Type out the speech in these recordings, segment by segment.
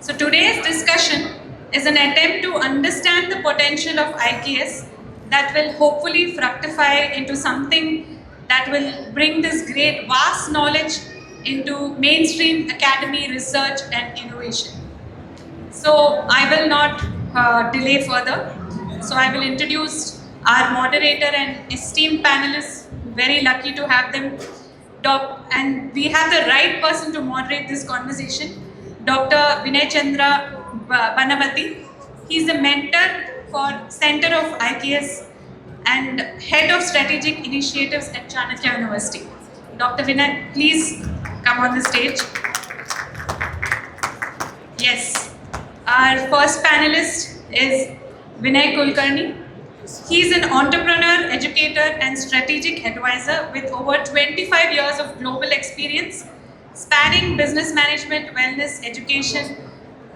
So today's discussion is an attempt to understand the potential of IKS that will hopefully fructify into something that will bring this great vast knowledge into mainstream academy research and innovation. So I will not delay further. So I will introduce our moderator and esteemed panelists. Very lucky to have them. And we have the right person to moderate this conversation. Dr. Vinayachandra Banavathy. He's the mentor for Center of IKS and Head of Strategic Initiatives at Chanakya University. Dr. Vinay, please come on the stage. Yes. Our first panelist is Vinay Kulkarni. He is an entrepreneur, educator, and strategic advisor with over 25 years of global experience, spanning business management, wellness, education,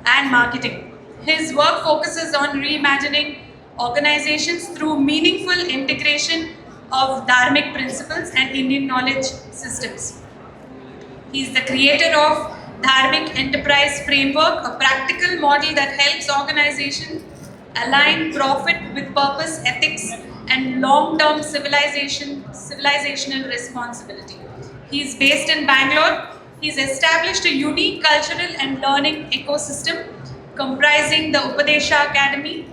and marketing. His work focuses on reimagining organizations through meaningful integration of dharmic principles and Indian knowledge systems. He is the creator of Dharmic Enterprise Framework, a practical model that helps organizations align profit with purpose, ethics, and long-term civilizational responsibility. He is based in Bangalore. He has established a unique cultural and learning ecosystem comprising the Upadesha Academy,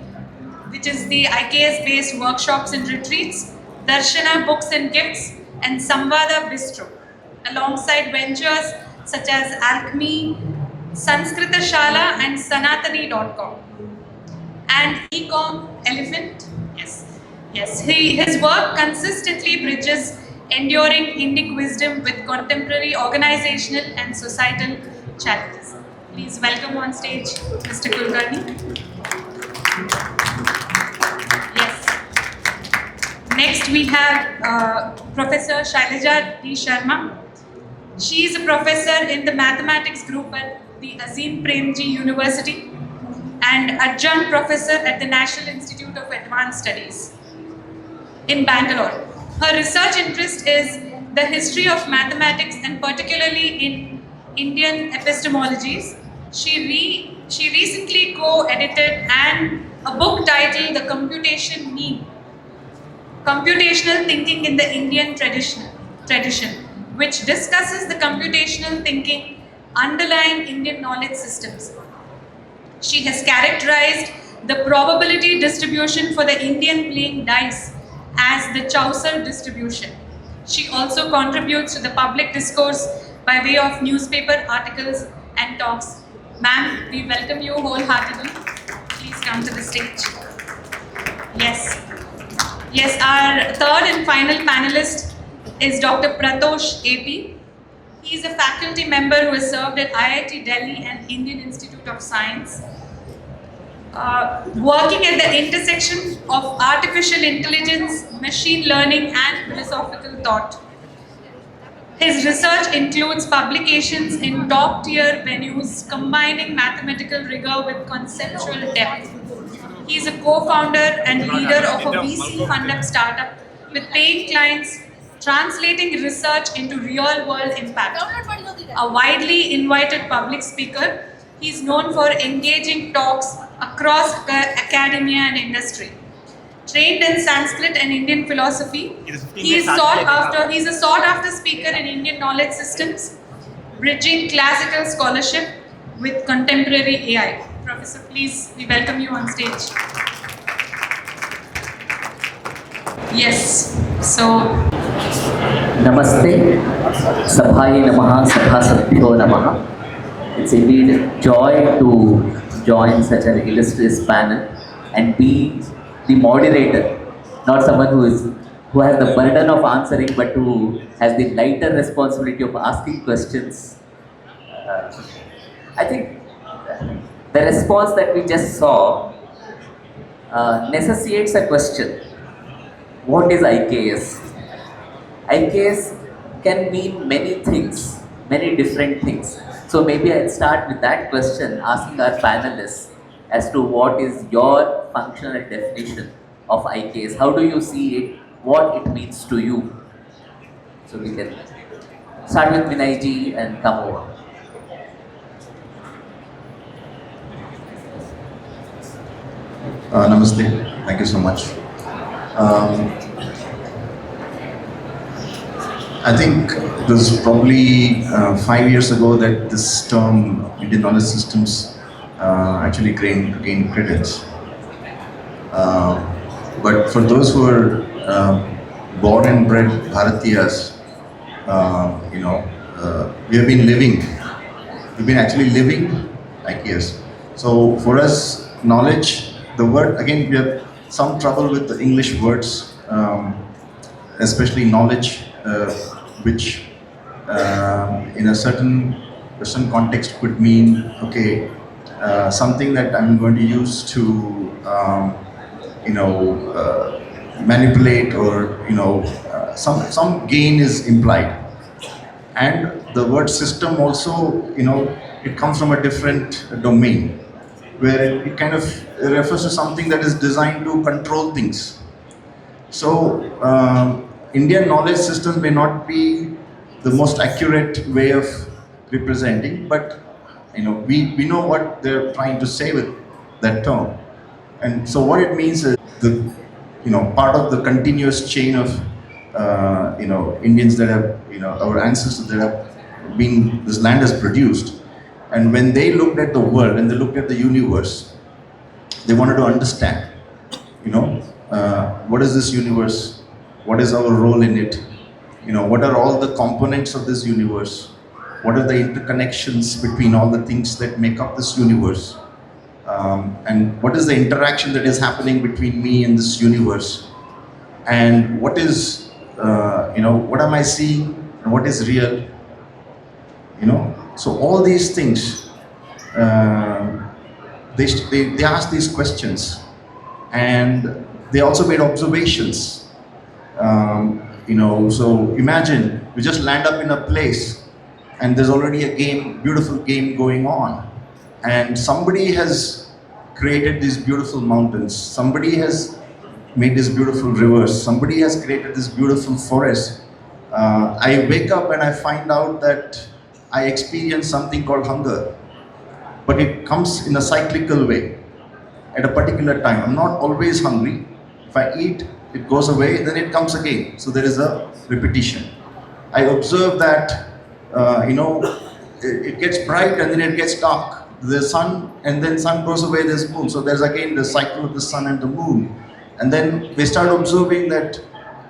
which is the IKS-based workshops and retreats, Darshana Books and Gifts, and Samvada Bistro, alongside ventures such as ALCHMI, Sanskrita Shala, and Sanatani.com. And Ecom Elephant, his work consistently bridges enduring Indic wisdom with contemporary organizational and societal challenges. Please welcome on stage Mr. Kulkarni. Yes. Next we have Professor Shailaja D. Sharma. She is a professor in the mathematics group at the Azim Premji University and adjunct professor at the National Institute of Advanced Studies in Bangalore. Her research interest is the history of mathematics and particularly in Indian epistemologies. She recently co-edited a book titled The Computation Meme, Computational Thinking in the Indian Tradition, which discusses the computational thinking underlying Indian knowledge systems. She has characterized the probability distribution for the Indian playing dice as the Chaucer distribution. She also contributes to the public discourse by way of newspaper articles and talks. Ma'am, we welcome you wholeheartedly. Please come to the stage. Yes, our third and final panelist is Dr. Prathosh AP. He is a faculty member who has served at IIT Delhi and Indian Institute of Science, working at the intersection of artificial intelligence, machine learning, and philosophical thought. His research includes publications in top-tier venues, combining mathematical rigor with conceptual depth. He is a co-founder and leader of a VC-funded startup with paying clients, translating research into real-world impact. A widely invited public speaker, he is known for engaging talks across academia and industry. Trained in Sanskrit and Indian philosophy, he is a sought-after speaker in Indian knowledge systems, bridging classical scholarship with contemporary AI. Professor, please, we welcome you on stage. Yes, so Namaste, Sabhaye Namaha, Sabhasabhyo Namaha. It's indeed a joy to join such an illustrious panel and be the moderator, not someone who has the burden of answering, but who has the lighter responsibility of asking questions. I think the response that we just saw necessitates a question. What is IKS? IKS can mean many things, many different things. So maybe I'll start with that question, asking our panelists as to what is your functional definition of IKS. How do you see it? What it means to you? So we can start with Vinay ji and come over. Namaste. Thank you so much. Um, I think it was probably 5 years ago that this term Indian knowledge systems actually gained credence. But for those who are born and bred Bharatiyas, we have been living. We've been actually living IKS. So for us, knowledge, the word, again, we have some trouble with the English words, especially knowledge, which in a certain context could mean, okay, something that I'm going to use to, manipulate, or, some gain is implied. And the word system also, it comes from a different domain, where it kind of refers to something that is designed to control things. So Indian knowledge systems may not be the most accurate way of representing, but we know what they're trying to say with that term. And so what it means is the part of the continuous chain of Indians that have, our ancestors that have been, this land has produced. And when they looked at the world, and they looked at the universe, they wanted to understand, what is this universe? What is our role in it? What are all the components of this universe? What are the interconnections between all the things that make up this universe? And what is the interaction that is happening between me and this universe? And what is, what am I seeing, and what is real? So all these things, they ask these questions, and they also made observations. So imagine we just land up in a place, and there's already a beautiful game going on, and somebody has created these beautiful mountains, somebody has made these beautiful rivers, somebody has created this beautiful forest. I wake up and I find out that I experience something called hunger, but it comes in a cyclical way at a particular time. I'm not always hungry. If I eat, it goes away, then it comes again. So there is a repetition. I observe that, it gets bright and then it gets dark. There's sun, and then sun goes away, there's moon. So there's again the cycle of the sun and the moon. And then they start observing that,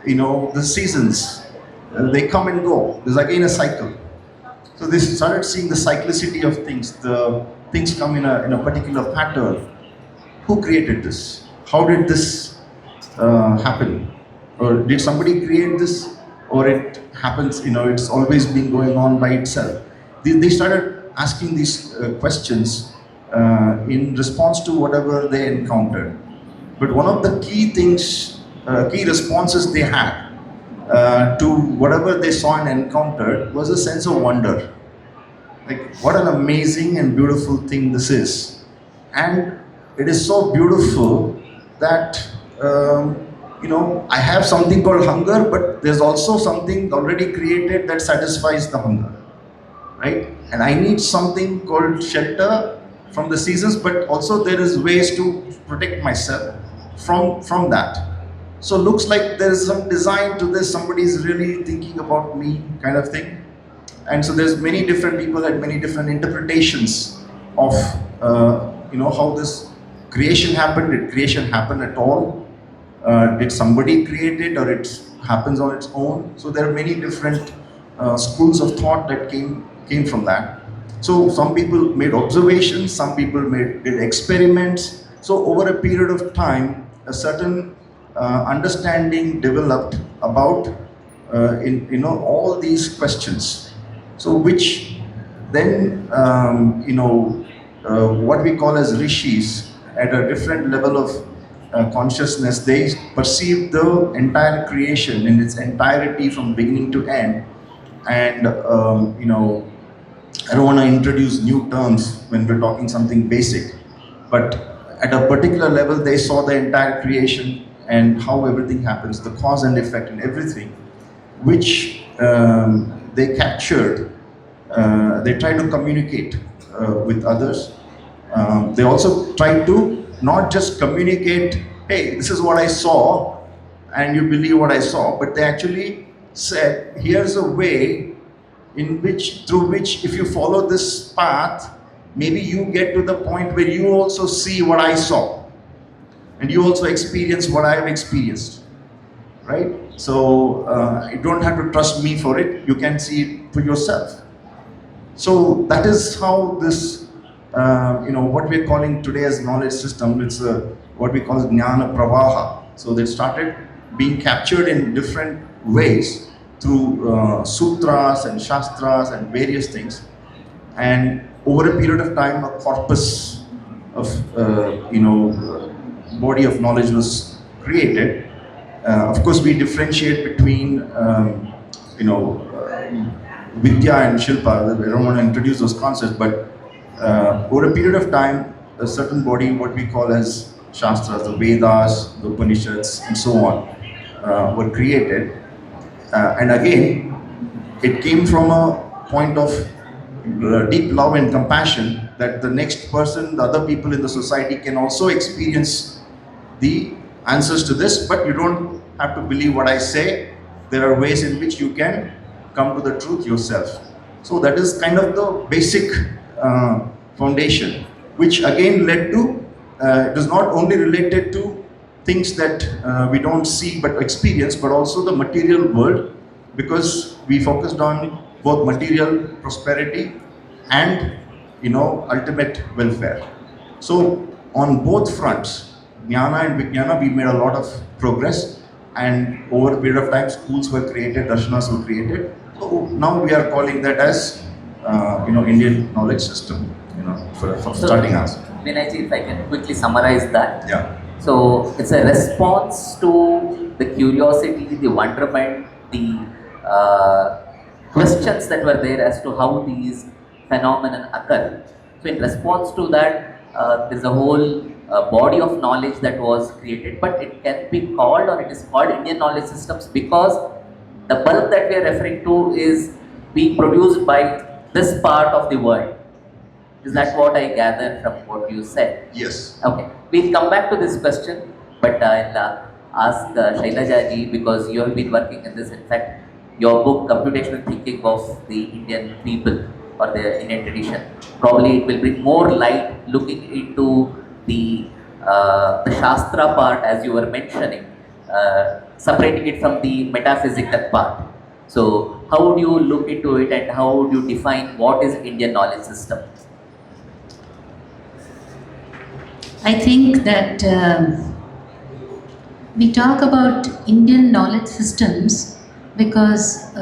the seasons, they come and go. There's again a cycle. So they started seeing the cyclicity of things. The things come in a particular pattern. Who created this? How did this happen? Or did somebody create this? Or it happens, it's always been going on by itself. They started asking these questions in response to whatever they encountered. But one of the key responses they had to whatever they saw and encountered was a sense of wonder. Like, what an amazing and beautiful thing this is. And it is so beautiful that, I have something called hunger, but there's also something already created that satisfies the hunger, right? And I need something called shelter from the seasons, but also there is ways to protect myself from that. So looks like there is some design to this, somebody is really thinking about me, kind of thing. And so there's many different people had many different interpretations of how this creation happened. Did creation happen at all? Did somebody create it, or it happens on its own? So there are many different schools of thought that came from that. So some people made observations, some people did experiments. So over a period of time, a certain understanding developed about all these questions. So which then what we call as rishis, at a different level of consciousness, they perceive the entire creation in its entirety from beginning to end. And I don't want to introduce new terms when we're talking something basic, but at a particular level, they saw the entire creation and how everything happens, the cause and effect and everything, which they captured. They tried to communicate with others. They also tried to not just communicate, hey, this is what I saw, and you believe what I saw, but they actually said, here's a way through which if you follow this path, maybe you get to the point where you also see what I saw, and you also experience what I've experienced, right? So you don't have to trust me for it, you can see it for yourself. So that is how this, what we're calling today as knowledge system, it's what we call Jnana Pravaha. So they started being captured in different ways through sutras and shastras and various things. And over a period of time, a corpus of, body of knowledge was created. Of course, we differentiate between, Vidya and Shilpa. I don't want to introduce those concepts, but over a period of time, a certain body, what we call as Shastras, the Vedas, the Upanishads, and so on, were created. And again, it came from a point of deep love and compassion that the next person, the other people in the society can also experience the answers to this, but you don't have to believe what I say. There are ways in which you can come to the truth yourself. So that is kind of the basic foundation, which again led to, it is not only related to things that we don't see but experience, but also the material world, because we focused on both material prosperity and ultimate welfare. So on both fronts, Jnana and Vijnana, we made a lot of progress, and over a period of time schools were created, darshanas were created. So now we are calling that as Indian knowledge system, for starting us. Vinayji, if I can quickly summarize that. Yeah. So it's a response to the curiosity, the wonderment, the questions that were there as to how these phenomena occur. So in response to that, there's a whole body of knowledge that was created, but it can be called, or it is called Indian knowledge systems, because the bulk that we are referring to is being produced by this part of the world. Is that what I gather from what you said? Yes. Okay, we'll come back to this question, but I'll ask Shailaja ji, because you have been working in this. In fact, your book, Computational Thinking of the Indian People or the Indian Tradition, probably it will bring more light looking into the Shastra part, as you were mentioning, separating it from the metaphysical part. So how would you look into it, and how would you define what is Indian knowledge system? I think that we talk about Indian knowledge systems because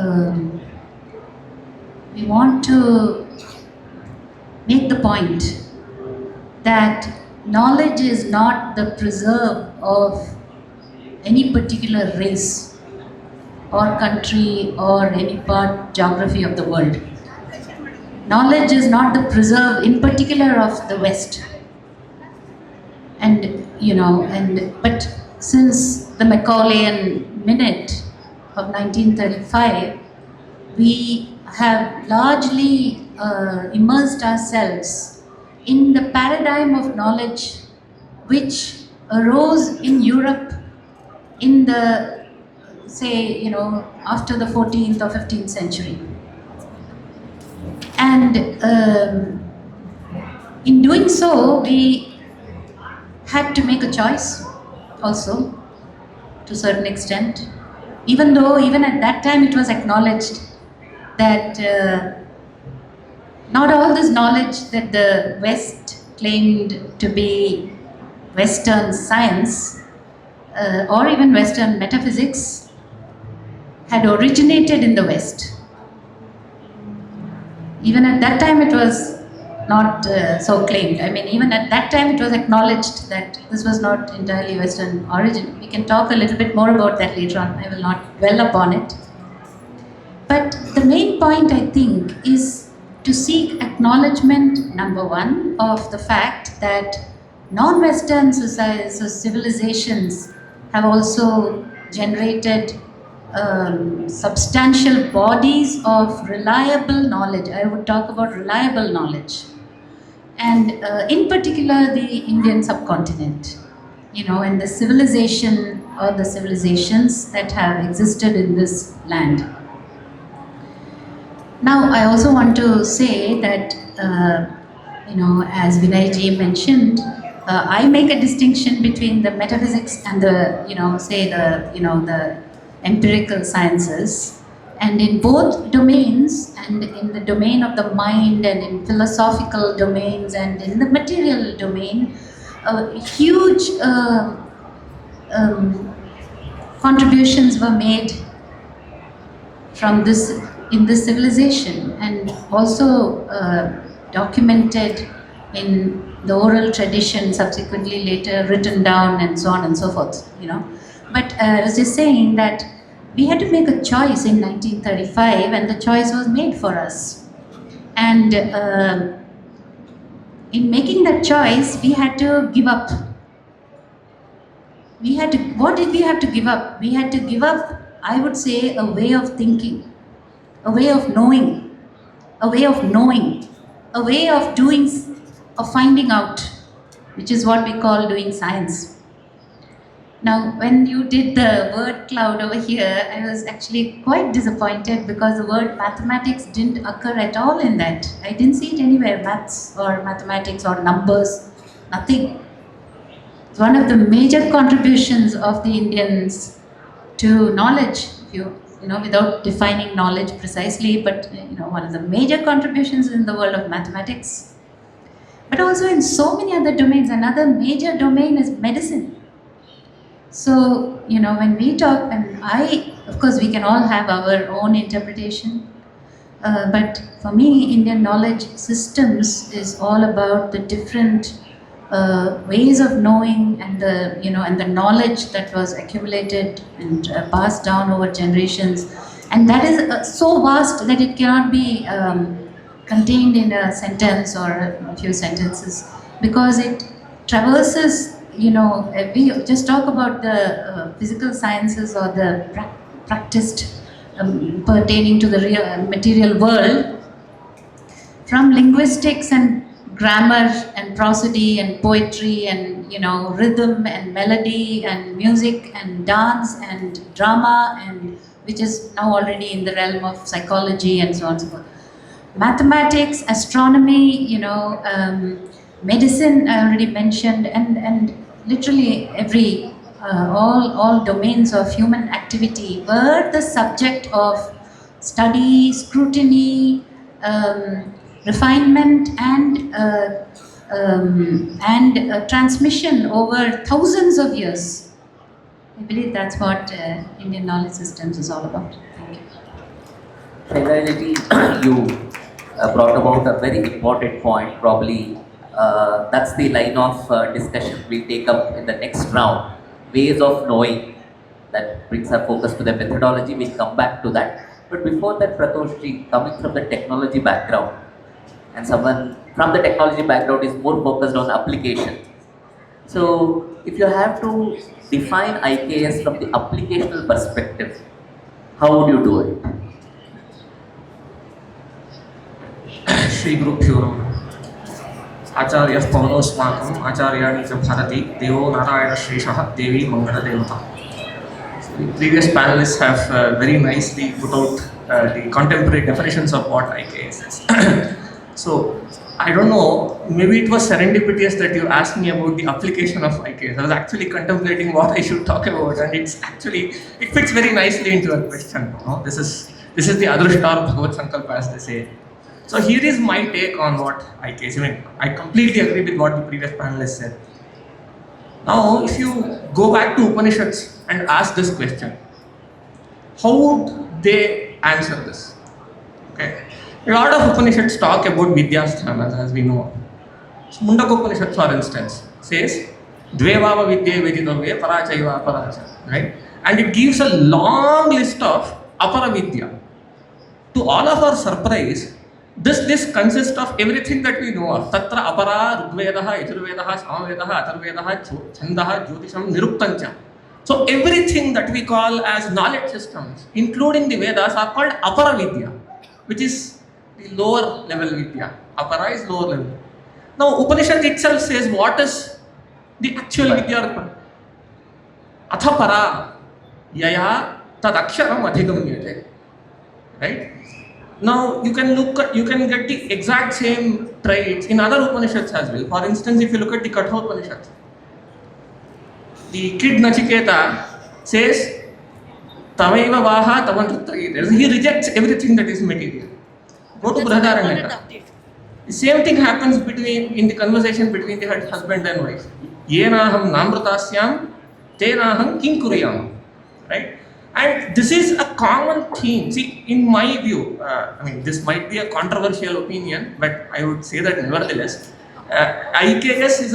we want to make the point that knowledge is not the preserve of any particular race or country or any part geography of the world. Knowledge is not the preserve in particular of the West. But since the Macaulay's Minute of 1935, we have largely immersed ourselves in the paradigm of knowledge which arose in Europe in the, after the 14th or 15th century. And in doing so, we had to make a choice also, to a certain extent, even at that time it was acknowledged that not all this knowledge that the West claimed to be Western science or even Western metaphysics had originated in the West. Even at that time it was not so claimed. I mean, even at that time it was acknowledged that this was not entirely Western origin. We can talk a little bit more about that later on. I will not dwell upon it. But the main point, I think, is to seek acknowledgement, number one, of the fact that non-Western societies or civilizations have also generated substantial bodies of reliable knowledge. I would talk about reliable knowledge. and in particular the Indian subcontinent, and the civilization or the civilizations that have existed in this land. Now, I also want to say that, as Vinay ji mentioned, I make a distinction between the metaphysics and the, the empirical sciences. And in both domains, and in the domain of the mind, and in philosophical domains, and in the material domain, huge contributions were made from this in this civilization, and also documented in the oral tradition, subsequently later written down, and so on and so forth. But I was just saying that we had to make a choice in 1935, and the choice was made for us. And in making that choice, we had to give up. What did we have to give up? We had to give up, I would say, a way of thinking, a way of knowing, a way of doing, of finding out, which is what we call doing science. Now, when you did the word cloud over here, I was actually quite disappointed because the word mathematics didn't occur at all in that. I didn't see it anywhere, maths or mathematics or numbers, nothing. It's one of the major contributions of the Indians to knowledge, without defining knowledge precisely, but one of the major contributions in the world of mathematics. But also in so many other domains. Another major domain is medicine. So, when we talk, and of course, we can all have our own interpretation, but for me, Indian knowledge systems is all about the different ways of knowing, and the knowledge that was accumulated and passed down over generations, and that is so vast that it cannot be contained in a sentence or a few sentences, because it traverses. We just talk about the physical sciences or the practiced pertaining to the real material world, from linguistics and grammar and prosody and poetry and rhythm and melody and music and dance and drama, and which is now already in the realm of psychology and so on and so forth. Mathematics, astronomy, medicine I already mentioned, and literally every all domains of human activity were the subject of study, scrutiny, refinement, and transmission over thousands of years. I believe that's what Indian knowledge systems is all about. Thank you. Shailaja, you brought about a very important point. Probably that's the line of discussion we'll take up in the next round. Ways of knowing. That brings our focus to the methodology. We'll come back to that. But before that, Prathosh ji, coming from the technology background, and someone from the technology background is more focused on application. So, if you have to define IKS from the applicational perspective, how would you do it? Shri Gurubhyo Acharyah Pavnosmakam Acharyani च Bharati Devo Narayana Shreshah Devi Mangala Devata. The previous panelists have very nicely put out the contemporary definitions of what IKS is. So, I don't know, maybe it was serendipitous that you asked me about the application of IKS. I was actually contemplating what I should talk about, and it fits very nicely into a question. No? This is the Adrushtar Bhagavad Sankalpa, as they say. So here is my take on what IKS. I completely agree with what the previous panelists said. Now, if you go back to Upanishads and ask this question, how would they answer this? Okay. A lot of Upanishads talk about Vidyasthanas, as we know. So, Mundaka Upanishad, for instance, says, Dvevava Vidya Vedidavya Parachaiva Aparacha, right? And it gives a long list of Aparavidya. To all of our surprise, this consists of everything that we know of. Tatra Apara, Rigvedaha, Yajurvedaha, Samvedaha, Atharvedaha, Chandaha, Jyotisham, Niruktancha. So everything that we call as knowledge systems, including the Vedas, are called Apara Vidya, which is the lower level Vidya. Apara is lower level. Now, Upanishad itself says what is the actual Vidyartha. Atha para yaya tad aksharam adhigamyate. Right? Now, you can get the exact same traits in other Upanishads as well. For instance, if you look at the Katha Upanishad, the kid Nachiketa says, Tamaiva Vaha Tavantrita. He rejects everything that is material. Go to Brahadaranyaka. The same thing happens in the conversation between the husband and wife. Yenaham namratasyam, tenaham kinkuriyam. Right? And this is a common theme. See, in my view, this might be a controversial opinion, but I would say that nevertheless, IKS is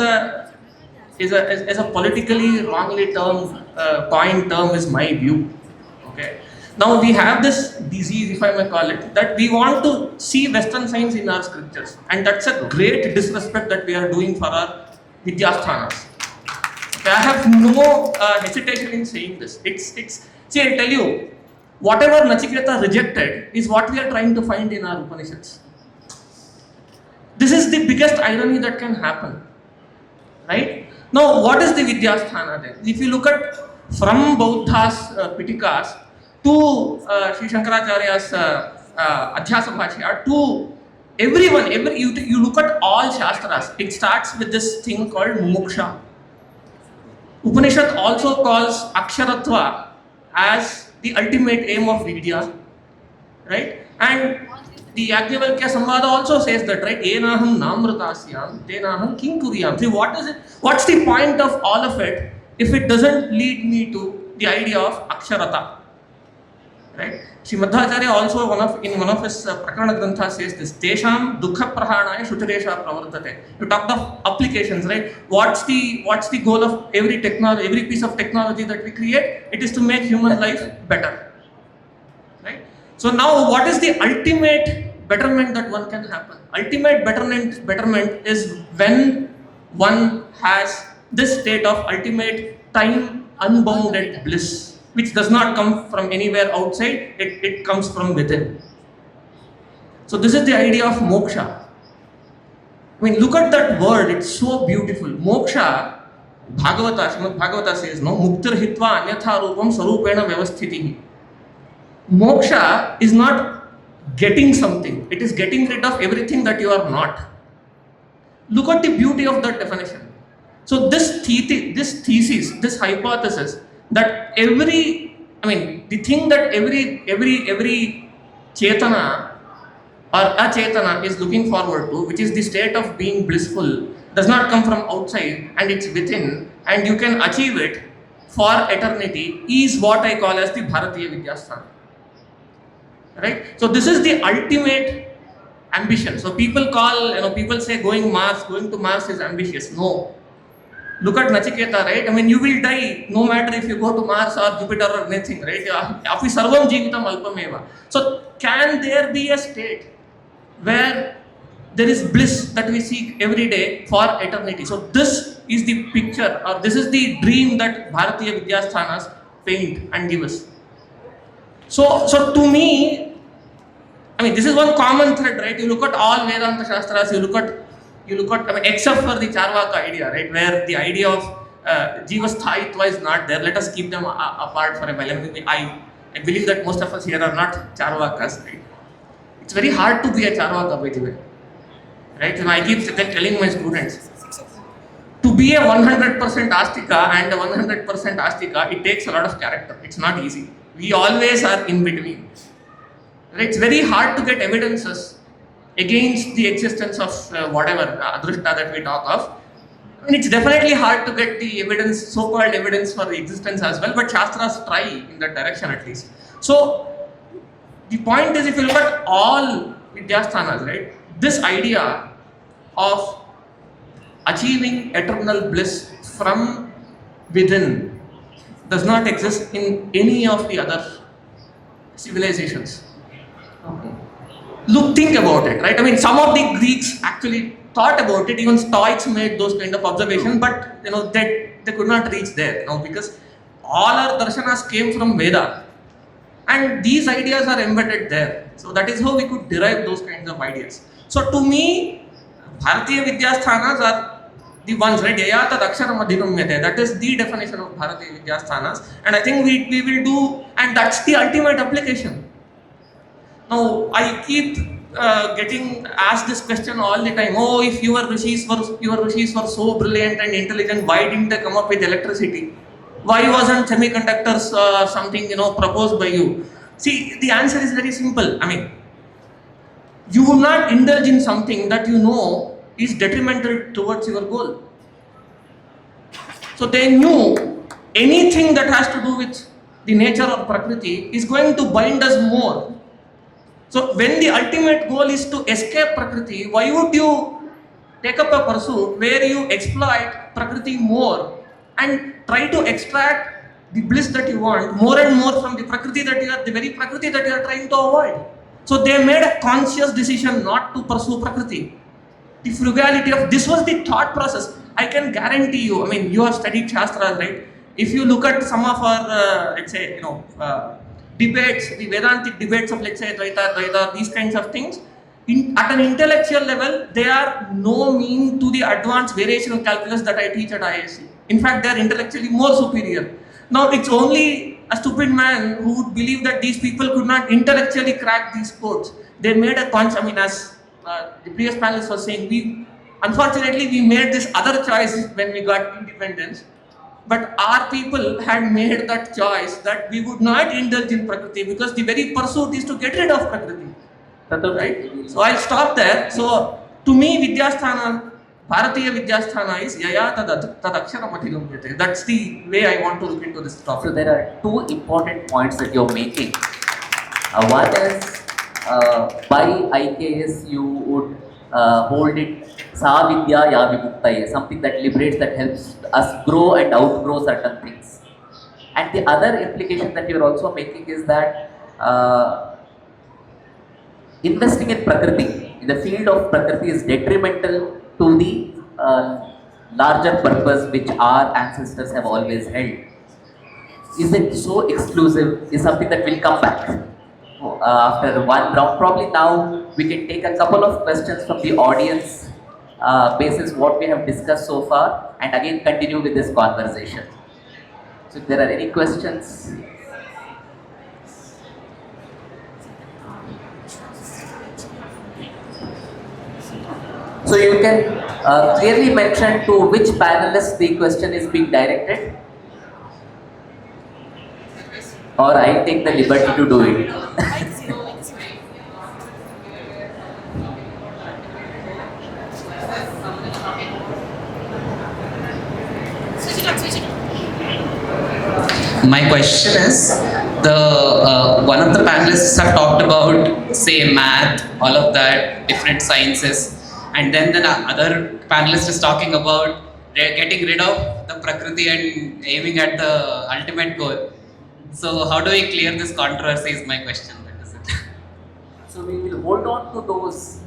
a politically wrongly coined term is my view. Okay. Now we have this disease, if I may call it, that we want to see Western science in our scriptures, and that's a great disrespect that we are doing for our Vidyasthanas. Okay, I have no hesitation in saying this. See, I'll tell you, whatever Nachiketa rejected is what we are trying to find in our Upanishads. This is the biggest irony that can happen. Right? Now, what is the Vidyasthana then? If you look at from Bauddha's Pitikas to Sri Shankaracharya's Adhyasa Bhashya to everyone, you look at all Shastras, it starts with this thing called Moksha. Upanishad also calls Aksharatva as the ultimate aim of Vidya, right? And the Yajnavalkya Samvada also says that, right? Enaham namratasyam, tenaham kinkuriyam. See, what is it? What's the point of all of it if it doesn't lead me to the idea of Aksharata? Right? Sri Madhvacharya also in one of his Prakarana Grantha says this, Tesham dukha prahanaya shutaresha pravartate. You talked of applications, right? What's the goal of every piece of technology that we create? It is to make human life better. Right? So now what is the ultimate betterment that one can happen? Ultimate betterment is when one has this state of ultimate time unbounded bliss, which does not come from anywhere outside, it comes from within. So this is the idea of moksha. Look at that word, it's so beautiful. Moksha, Srimad Bhagavata says, no, muktir hitva anyatha rupam sarupena vyavasthitihi. Moksha is not getting something, it is getting rid of everything that you are not. Look at the beauty of that definition. So this thesis, this hypothesis, that the thing that every chetana or achetana is looking forward to, which is the state of being blissful, does not come from outside and it's within, and you can achieve it for eternity, is what I call as the Bharatiya Vidyasthana. Right? So this is the ultimate ambition. So people say going to Mars is ambitious. No. Look at Nachiketa, right? You will die no matter if you go to Mars or Jupiter or anything, right? Api sarvam jeevitam alpameva. So can there be a state where there is bliss that we seek every day for eternity? So this is the picture, or this is the dream that Bharatiya Vidyasthanas paint and give us. So to me, this is one common thread, right? You look at all Vedanta Shastras, you look at except for the Charvaka idea, right, where the idea of Jiva Sthayitva is not there. Let us keep them apart for a while. I believe that most of us here are not Charvakas, right? It's very hard to be a Charvaka, by the way. Right? I keep telling my students, to be a 100% Astika and a 100% Astika, it takes a lot of character. It's not easy. We always are in between. Right? It's very hard to get evidences against the existence of whatever adrishta that we talk of. It's definitely hard to get the evidence, so-called evidence for the existence as well, but Shastras try in that direction at least. So the point is, if you look at all Vidyasthanas, right, this idea of achieving eternal bliss from within does not exist in any of the other civilizations. Okay. Think about it, right? Some of the Greeks actually thought about it, even Stoics made those kind of observations, but they could not reach there, because all our darshanas came from Veda, and these ideas are embedded there. So that is how we could derive those kinds of ideas. So to me, Bharatiya Vidyasthanas are the ones, right? Yaya tad aksharam adhinumyate. That is the definition of Bharatiya Vidyasthanas. And I think we will do, and that's the ultimate application. Now, I keep getting asked this question all the time. Oh, if your rishis were so brilliant and intelligent, why didn't they come up with electricity? Why wasn't semiconductors something proposed by you? See, the answer is very simple. I mean, you will not indulge in something that you know is detrimental towards your goal. So they knew anything that has to do with the nature of Prakriti is going to bind us more. So when the ultimate goal is to escape Prakriti, why would you take up a pursuit where you exploit Prakriti more and try to extract the bliss that you want more and more from the Prakriti the very Prakriti that you are trying to avoid? So they made a conscious decision not to pursue Prakriti. The frugality of this was the thought process. I can guarantee you, I mean, you have studied Shastras, right? If you look at some of our, let's say, debates, the Vedantic debates of, let's say, Dvaita, these kinds of things, at an intellectual level, they are no mean to the advanced variational calculus that I teach at IISc. In fact, they are intellectually more superior. Now, it's only a stupid man who would believe that these people could not intellectually crack these codes. They made a conscious, I mean, as the previous panelist was saying, unfortunately, we made this other choice when we got independence. But our people had made that choice that we would not indulge in Prakriti because the very pursuit is to get rid of Prakriti. Right? So I'll stop there. So to me, Vidyasthana, Bharatiya Vidyasthana is Yaya tad aksharam adhinumyate. That's the way I want to look into this topic. So there are two important points that you're making. One is by IKS you would hold it Sa Vidya Ya Vimuktaye, something that liberates, that helps us grow and outgrow certain things. And the other implication that you're also making is that investing in Prakriti, in the field of Prakriti, is detrimental to the larger purpose which our ancestors have always held. Is it so exclusive? Is something that will come back after one round. Probably now we can take a couple of questions from the audience basis what we have discussed so far, and again continue with this conversation. So if there are any questions. So you can clearly mention to which panelist the question is being directed, or I take the liberty to do it. My question is, one of the panelists have talked about, say, math, all of that, different sciences, and then the other panelist is talking about getting rid of the Prakriti and aiming at the ultimate goal. So how do we clear this controversy is my question. That is it. So we will hold on to those,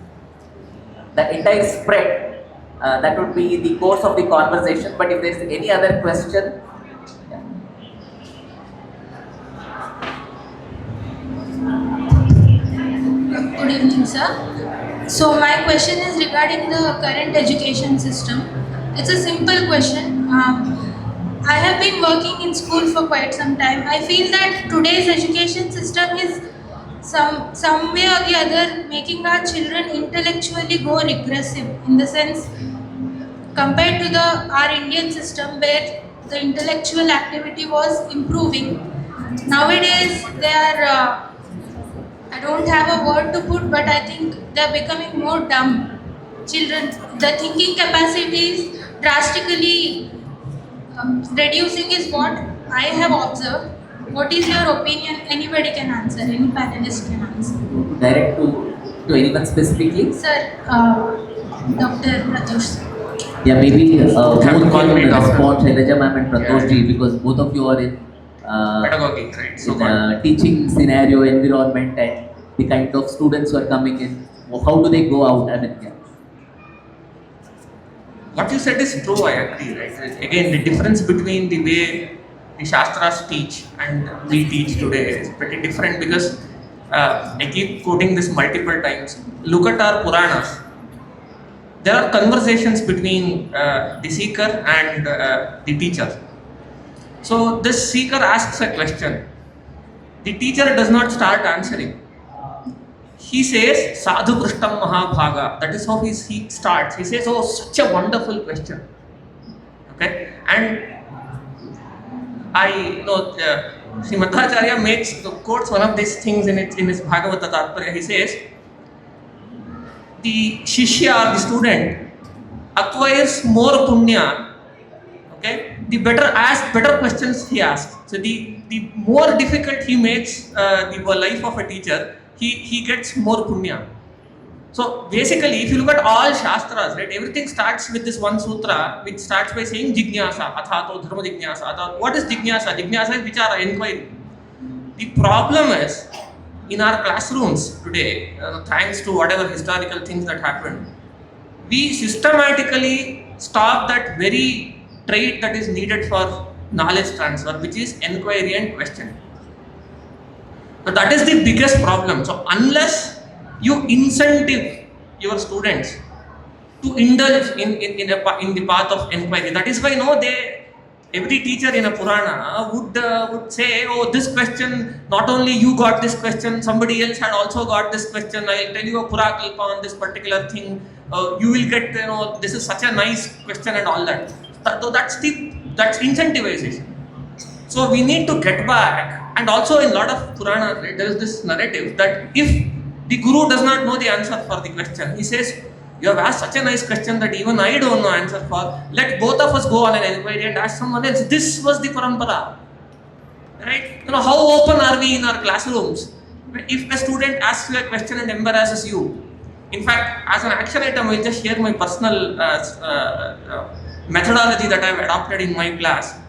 the entire spread, that would be the course of the conversation, but if there is any other question. Good evening, sir. So my question is regarding the current education system. It's a simple question. I have been working in school for quite some time. I feel that today's education system is some way or the other making our children intellectually go regressive, in the sense compared to our Indian system where the intellectual activity was improving. Nowadays they are I don't have a word to put, but I think they are becoming more dumb. Children, the thinking capacity is drastically reducing is what I have observed. What is your opinion? Anybody can answer, any panelist can answer. Direct to anyone specifically? Sir, Dr. Prathosh. Yeah, maybe both Have to call me can doctor. respond, Shailaja ma'am and Prathosh Yeah. ji, because both of you are in Pedagogy, right? So teaching scenario, environment, and the kind of students who are coming in. How do they go out? I mean, yeah. what you said is true, I agree, right? Again, the difference between the way the Shastras teach and we teach today is pretty different because I keep quoting this multiple times. Look at our Puranas. there are conversations between the seeker and the teacher. So this seeker asks a question. The teacher does not start answering. He says, Sadhu Krishtam Mahabhaga. That is how he starts. He says, oh, such a wonderful question. Okay? And Sri Madhvacharya quotes one of these things in his Bhagavata Tatparya. He says, the Shishya or the student acquires more punya, okay, the better questions he asks. So the more difficult he makes the life of a teacher, he gets more punya. So basically, if you look at all shastras, right, everything starts with this one sutra, which starts by saying jignasa, athato dharma jignasa. What is jignasa? Jignasa is vichara, inquiry. The problem is, in our classrooms today, thanks to whatever historical things that happened, we systematically stop that very trait that is needed for knowledge transfer, which is inquiry and question. So that is the biggest problem. So unless you incentive your students to indulge in the path of inquiry, that is why every teacher in a Purana would say, oh, this question, not only you got this question, somebody else had also got this question. I'll tell you a Purakalpa on this particular thing. You will get, this is such a nice question and all that. So that's incentivization. So we need to get back. And also in a lot of Puranas, right, there is this narrative that if the Guru does not know the answer for the question, he says, you have asked such a nice question that even I don't know answer for. Let both of us go on an inquiry and ask someone else. This was the parampara. Right? How open are we in our classrooms? If a student asks you a question and embarrasses you, in fact, as an action item, I will just share my personal methodology that I have adopted in my class.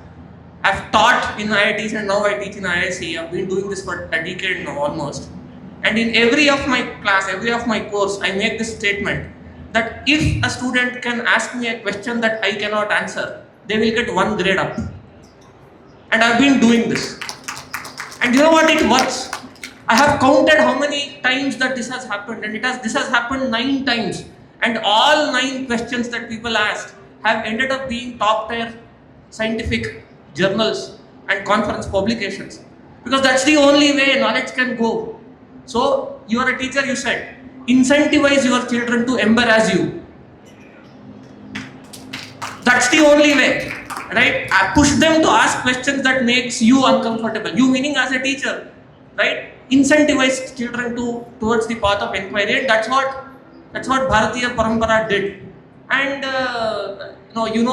I have taught in IITs and now I teach in IISc. I have been doing this for a decade now almost. And in every of my class, every of my course, I make this statement that if a student can ask me a question that I cannot answer, they will get 1 grade up. And I have been doing this. And you know what, it works. I have counted how many times that this has happened, and this has happened 9 times. And all 9 questions that people asked have ended up being top tier scientific journals and conference publications. Because that's the only way knowledge can go. So, you are a teacher, you said, incentivize your children to embarrass you. That's the only way, right? Push them to ask questions that makes you uncomfortable. You meaning as a teacher, right? Incentivize children towards the path of inquiry. And that's what Bharatiya Parampara did. And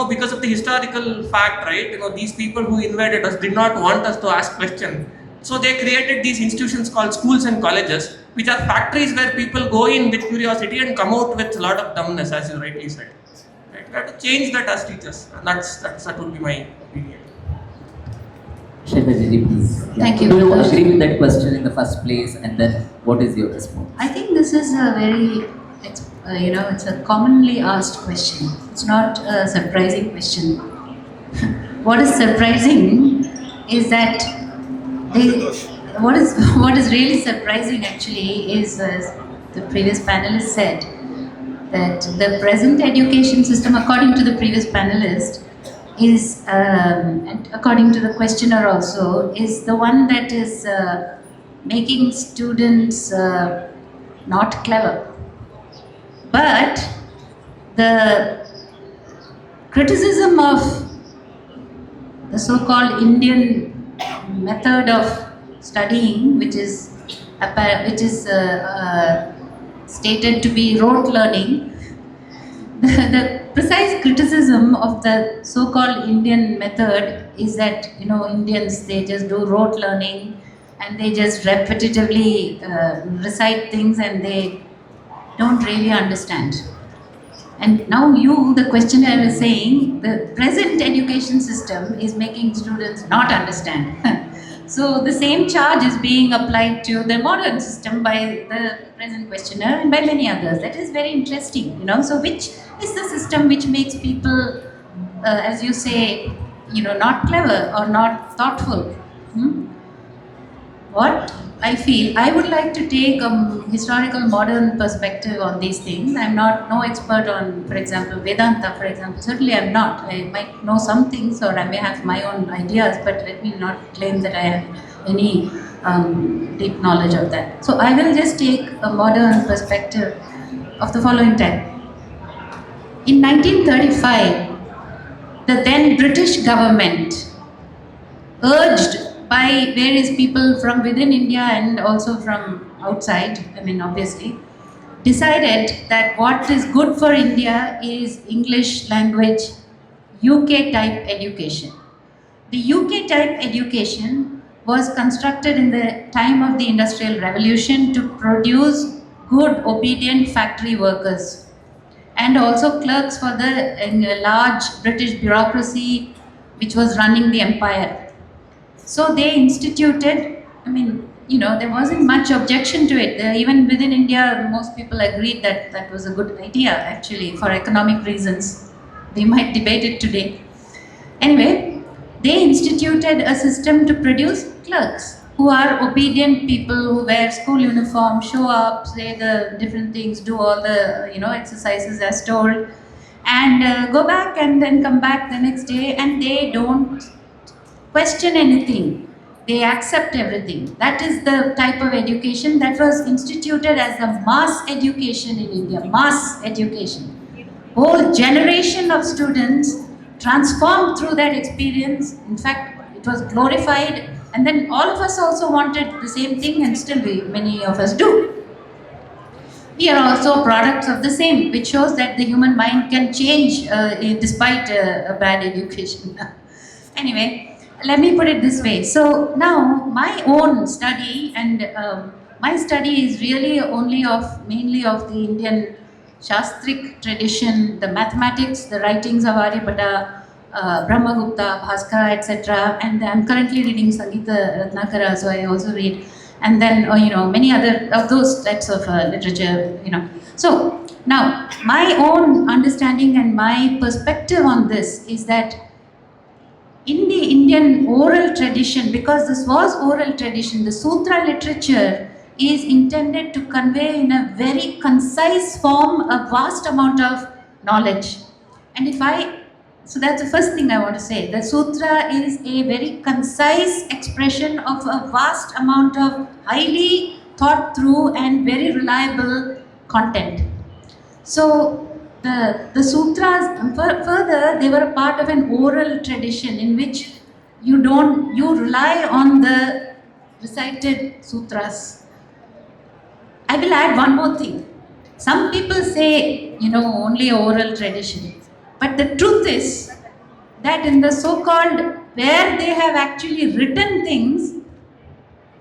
because of the historical fact, right? These people who invaded us did not want us to ask questions. So they created these institutions called schools and colleges, which are factories where people go in with curiosity and come out with a lot of dumbness, as you rightly said. Right? We have to change that as teachers, and that would be my opinion. Shailaja, please. Thank you. Do you agree with that question in the first place, and then what is your response? I think this is a very, it's a commonly asked question. It's not a surprising question. What is surprising is that what is really surprising actually is, as the previous panelist said, that the present education system, according to the previous panelist, is, and according to the questioner also, is the one that is making students not clever. But the criticism of the so-called Indian method of studying, which is stated to be rote learning, the precise criticism of the so-called Indian method is that Indians, they just do rote learning and they just repetitively recite things and they don't really understand. And now the questioner is saying the present education system is making students not understand. So the same charge is being applied to the modern system by the present questioner and by many others. That is very interesting, So which is the system which makes people, as you say, not clever or not thoughtful? What? I feel I would like to take a historical modern perspective on these things. I'm not no expert on, for example, Vedanta, for example. Certainly I'm not. I might know some things or I may have my own ideas, but let me not claim that I have any deep knowledge of that. So I will just take a modern perspective of the following type. In 1935, the then British government, urged by various people from within India and also from outside, I mean, obviously, decided that what is good for India is English language, UK type education. The UK type education was constructed in the time of the Industrial Revolution to produce good, obedient factory workers and also clerks for the large British bureaucracy which was running the empire. So they instituted, I mean, there wasn't much objection to it. Even within India, most people agreed that that was a good idea, actually, for economic reasons. We might debate it today. Anyway, they instituted a system to produce clerks who are obedient people who wear school uniform, show up, say the different things, do all the exercises as told, and go back and then come back the next day, and they don't question anything. They accept everything. That is the type of education that was instituted as the mass education in India. Mass education. Whole generation of students transformed through that experience. In fact, it was glorified, and then all of us also wanted the same thing, and still many of us do. We are also products of the same, which shows that the human mind can change despite a bad education. Anyway, let me put it this way. So now my own study, and my study is really mainly of the Indian Shastric tradition, the mathematics, the writings of Aryabhatta, Brahmagupta, Bhaskara, etc. And I'm currently reading Sangeeta Ratnakara, so I also read. And then, many other of those types of literature, So now, my own understanding and my perspective on this is that in the Indian oral tradition, because this was oral tradition, the sutra literature is intended to convey in a very concise form a vast amount of knowledge. And so that's the first thing I want to say. The sutra is a very concise expression of a vast amount of highly thought through and very reliable content. So the sutras, further, they were a part of an oral tradition in which you rely on the recited sutras. I will add one more thing. Some people say, only oral tradition. But the truth is that in the so-called, where they have actually written things,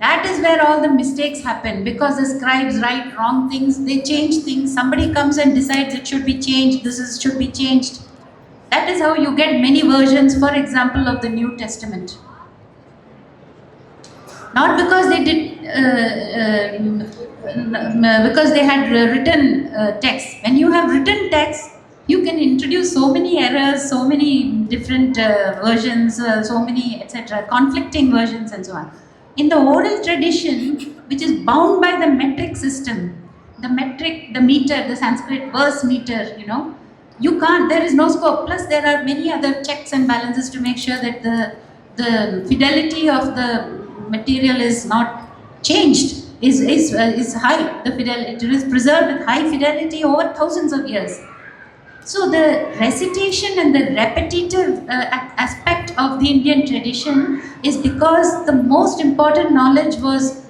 that is where all the mistakes happen, because the scribes write wrong things, they change things, somebody comes and decides it should be changed, should be changed. That is how you get many versions, for example, of the New Testament. Not because they did, because they had written text. When you have written text, you can introduce so many errors, so many different versions, so many, etc., conflicting versions and so on. In the oral tradition, which is bound by the metric system, the meter, the Sanskrit verse meter, you can't, there is no scope. Plus, there are many other checks and balances to make sure that the fidelity of the material is not changed, is high. The fidelity, it is preserved with high fidelity over thousands of years. So the recitation and the repetitive aspect of the Indian tradition is because the most important knowledge was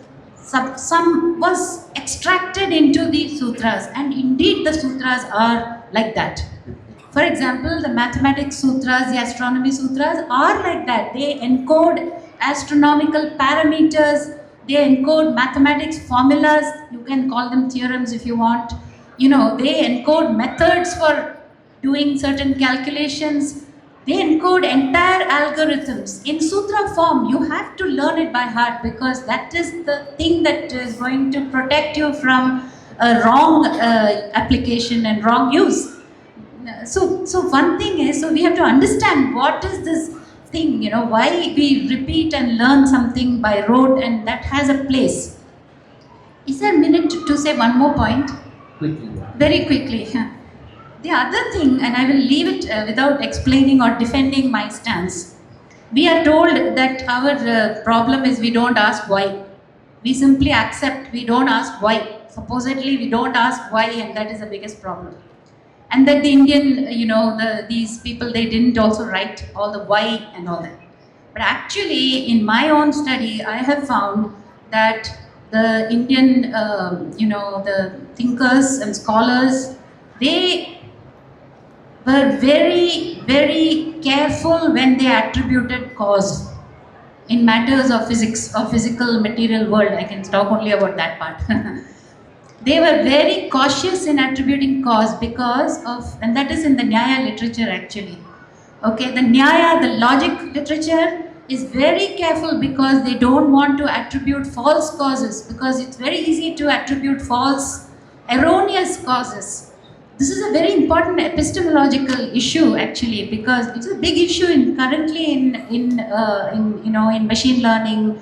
extracted into the sutras, and indeed the sutras are like that. For example, the mathematics sutras, the astronomy sutras are like that. They encode astronomical parameters, they encode mathematics formulas, you can call them theorems if you want. They encode methods for doing certain calculations. They encode entire algorithms in sutra form. You have to learn it by heart, because that is the thing that is going to protect you from a wrong application and wrong use. So one thing is, so we have to understand what is this thing, why we repeat and learn something by rote, and that has a place. Is there a minute to say one more point? Quickly. Very quickly. The other thing, and I will leave it without explaining or defending my stance. We are told that our problem is we don't ask why. We simply accept, we don't ask why. Supposedly we don't ask why, and that is the biggest problem. And that the Indian, these people, they didn't also write all the why and all that. But actually, in my own study, I have found that the Indian, the thinkers and scholars, they were very, very careful when they attributed cause in matters of physics, or physical material world. I can talk only about that part. They were very cautious in attributing cause because of, and that is in the Nyaya literature actually. Okay, the Nyaya, the logic literature is very careful because they don't want to attribute false causes, because it's very easy to attribute false, erroneous causes. This is a very important epistemological issue actually, because it's a big issue currently in machine learning,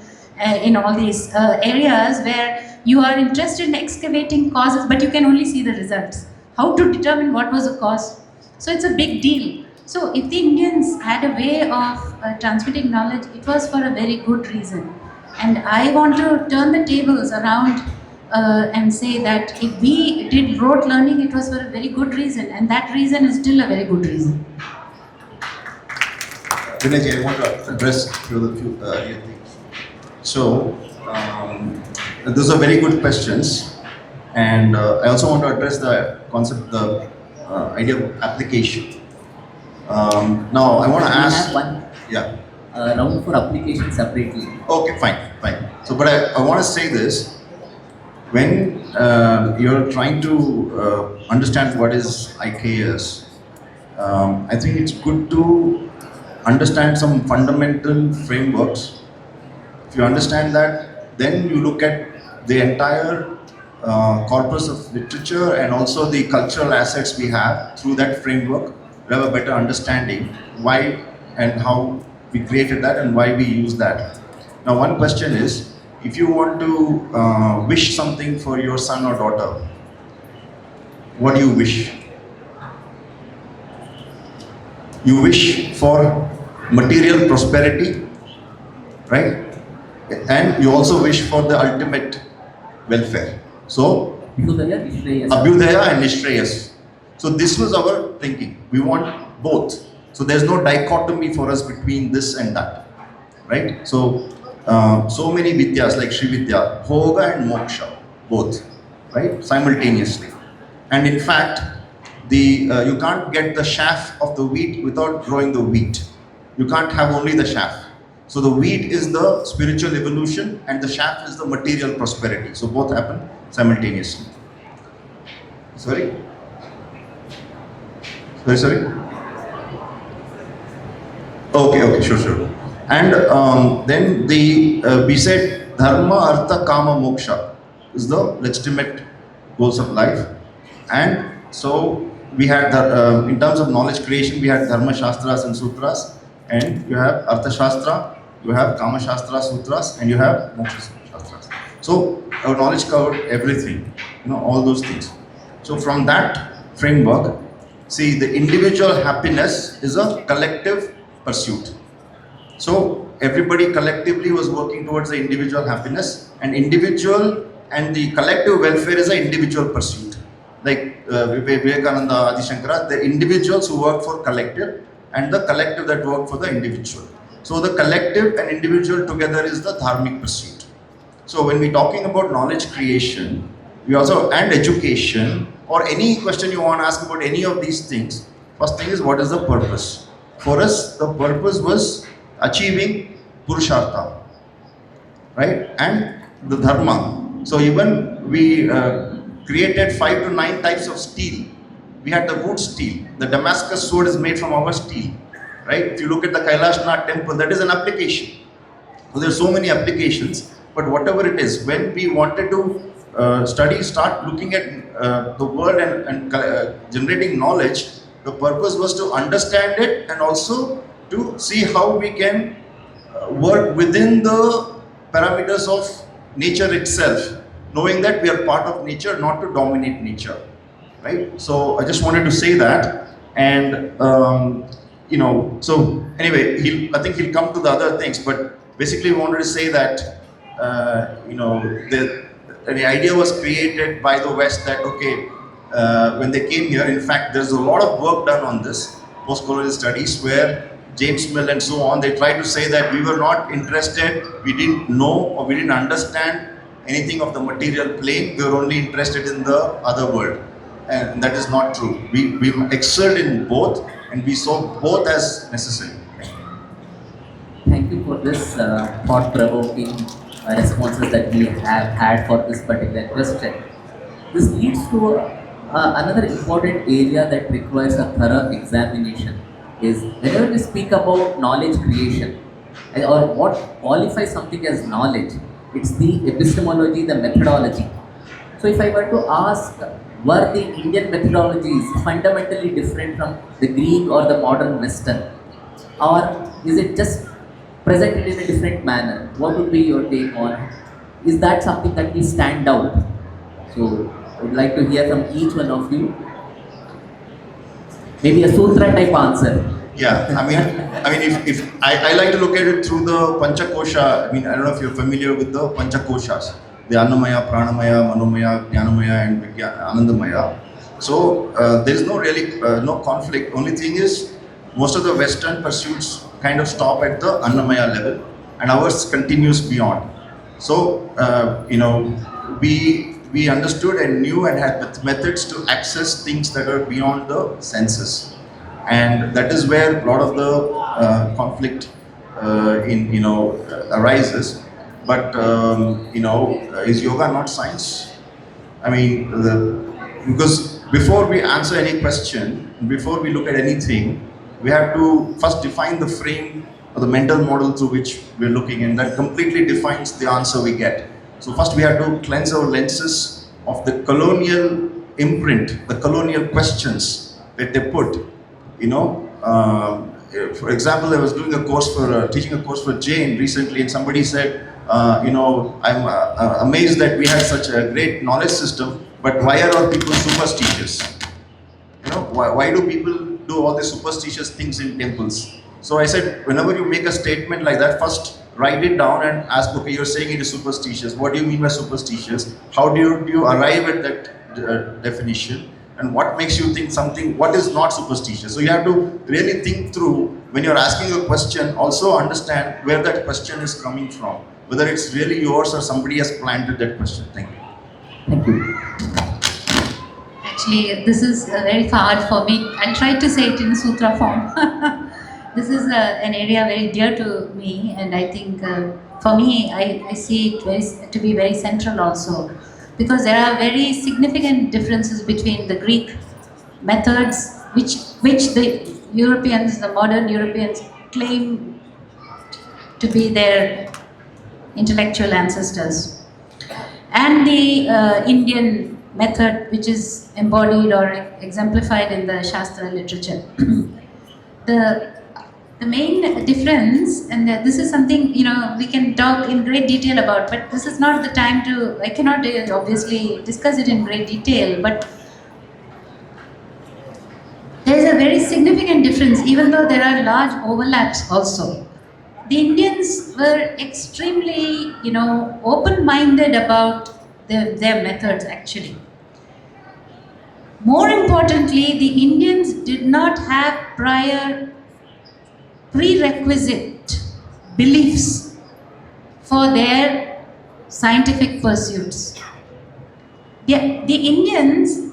in all these areas where you are interested in excavating causes, but you can only see the results. How to determine what was the cause? So it's a big deal. So if the Indians had a way of transmitting knowledge, it was for a very good reason. And I want to turn the tables around and say that if we did rote learning, it was for a very good reason, and that reason is still a very good reason. Vinay, I want to address a few things. So, those are very good questions, and I also want to address the concept, the idea of application. Now, I want to ask. We have one Yeah. round for application separately. Okay, fine. So, but I want to say this. When you're trying to understand what is IKS, I think it's good to understand some fundamental frameworks. If you understand that, then you look at the entire corpus of literature and also the cultural assets we have through that framework. You have a better understanding why and how we created that and why we use that. Now, one question is, if you want to wish something for your son or daughter, what do you wish? You wish for material prosperity, right? And you also wish for the ultimate welfare. So, Abhyudaya, Nishreyas. Abhyudaya and Nishreyas. So this was our thinking. We want both. So there's no dichotomy for us between this and that, right? So, so many vidyas like Sri Vidya, Hoga and Moksha, both, right? Simultaneously. And in fact, you can't get the chaff of the wheat without growing the wheat. You can't have only the chaff. So the wheat is the spiritual evolution and the chaff is the material prosperity. So both happen simultaneously. Sorry? Sorry? Okay, sure. And then we said Dharma, Artha, Kama, Moksha is the legitimate goals of life. And so we had, in terms of knowledge creation, we had Dharma Shastras and Sutras, and you have Artha Shastra, you have Kama Shastra, Sutras, and you have Moksha Shastras. So our knowledge covered everything, all those things. So from that framework, see, the individual happiness is a collective pursuit. So everybody collectively was working towards the individual happiness, and individual and the collective welfare is an individual pursuit. Like Vivekananda, Adi Shankara, the individuals who work for collective and the collective that work for the individual. So the collective and individual together is the dharmic pursuit. So when we're talking about knowledge creation, we also, and education, or any question you want to ask about any of these things, first thing is, what is the purpose? For us, the purpose was achieving Purushartha, right? And the Dharma. So even we created 5 to 9 types of steel. We had the wood steel. The Damascus sword is made from our steel, right? If you look at the Kailashnath temple, that is an application. So there are so many applications, but whatever it is, when we wanted to start looking at the world and generating knowledge, the purpose was to understand it and also to see how we can work within the parameters of nature itself, knowing that we are part of nature, not to dominate nature, right? So I just wanted to say that, and so anyway, I think he'll come to the other things, but basically we wanted to say that the idea was created by the West that when they came here, in fact, there's a lot of work done on this, post-colonial studies, where James Mill and so on, they tried to say that we were not interested, we didn't know or we didn't understand anything of the material plane, we were only interested in the other world. And that is not true. We excelled in both, and we saw both as necessary. Thank you for this thought-provoking responses that we have had for this particular question. This leads to another important area that requires a thorough examination is whenever we speak about knowledge creation or what qualifies something as knowledge, it's the epistemology, the methodology. So if I were to ask, were the Indian methodologies fundamentally different from the Greek or the modern Western? Or is it just presented in a different manner? What would be your take on? Is that something that will stand out? So I would like to hear from each one of you. Maybe a sutra type answer. Yeah, I mean, if I like to look at it through the Panchakosha. I mean, I don't know if you're familiar with the Panchakoshas, the Annamaya, Pranamaya, Manomaya, Jnanamaya, and Anandamaya. So there is no really no conflict. Only thing is, most of the Western pursuits kind of stop at the Annamaya level, and ours continues beyond. So we understood and knew and had methods to access things that are beyond the senses, and that is where a lot of the conflict arises. But is yoga not science? I mean, because before we answer any question, before we look at anything, we have to first define the frame or the mental model through which we're looking, and that completely defines the answer we get. So first we have to cleanse our lenses of the colonial imprint, the colonial questions that they put. For example, I was doing a course teaching a course for Jain recently, and somebody said, I'm amazed that we have such a great knowledge system, but why are all people superstitious? Why do people do all these superstitious things in temples? So I said, whenever you make a statement like that, first write it down and ask, okay, you're saying it is superstitious. What do you mean by superstitious? How do you arrive at that definition? And what makes you think something, what is not superstitious? So you have to really think through, when you're asking a question, also understand where that question is coming from, whether it's really yours or somebody has planted that question. Thank you. Thank you. Actually, this is very hard for me. I'll try to say it in sutra form. This is an area very dear to me, and I think for me, I see it to be very central also, because there are very significant differences between the Greek methods, which the Europeans, the modern Europeans, claim to be their intellectual ancestors, and the Indian method, which is embodied or exemplified in the Shastra literature. The main difference, and this is something we can talk in great detail about, but this is not the time to. I cannot obviously discuss it in great detail, but there is a very significant difference, even though there are large overlaps also. The Indians were extremely, open-minded about their methods actually. More importantly, the Indians did not have prior prerequisite beliefs for their scientific pursuits. The Indians,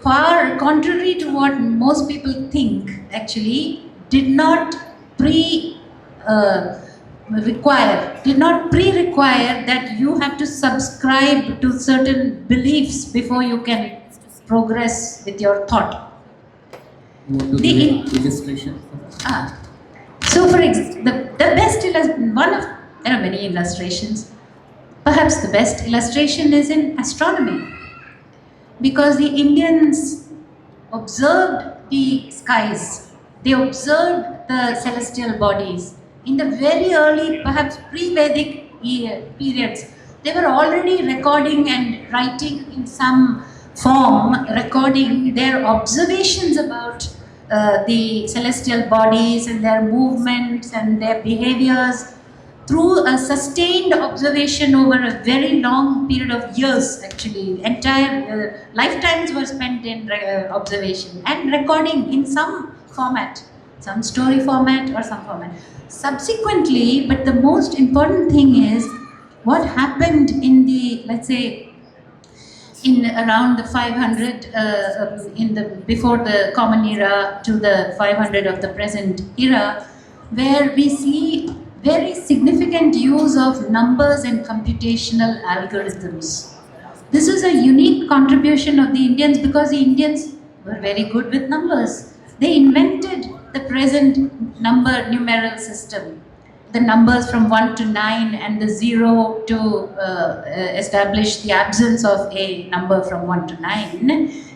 far contrary to what most people think, actually did not pre-require that you have to subscribe to certain beliefs before you can progress with your thought. The illustration. So, for example, the best illustration, there are many illustrations. Perhaps the best illustration is in astronomy, because the Indians observed the skies they observed the celestial bodies. In the very early, perhaps pre-Vedic periods, they were already recording and writing in some form, recording their observations about the celestial bodies and their movements and their behaviors through a sustained observation over a very long period of years. Actually, entire lifetimes were spent in observation and recording in some format, some story format or some format. Subsequently, but the most important thing is what happened in the, let's say, in around the 500 in the before the common era to the 500 of the present era, where we see very significant use of numbers and computational algorithms. This is a unique contribution of the Indians because the Indians were very good with numbers. They invented the present number numeral system, the numbers from 1 to 9 and the 0 to establish the absence of a number from 1 to 9,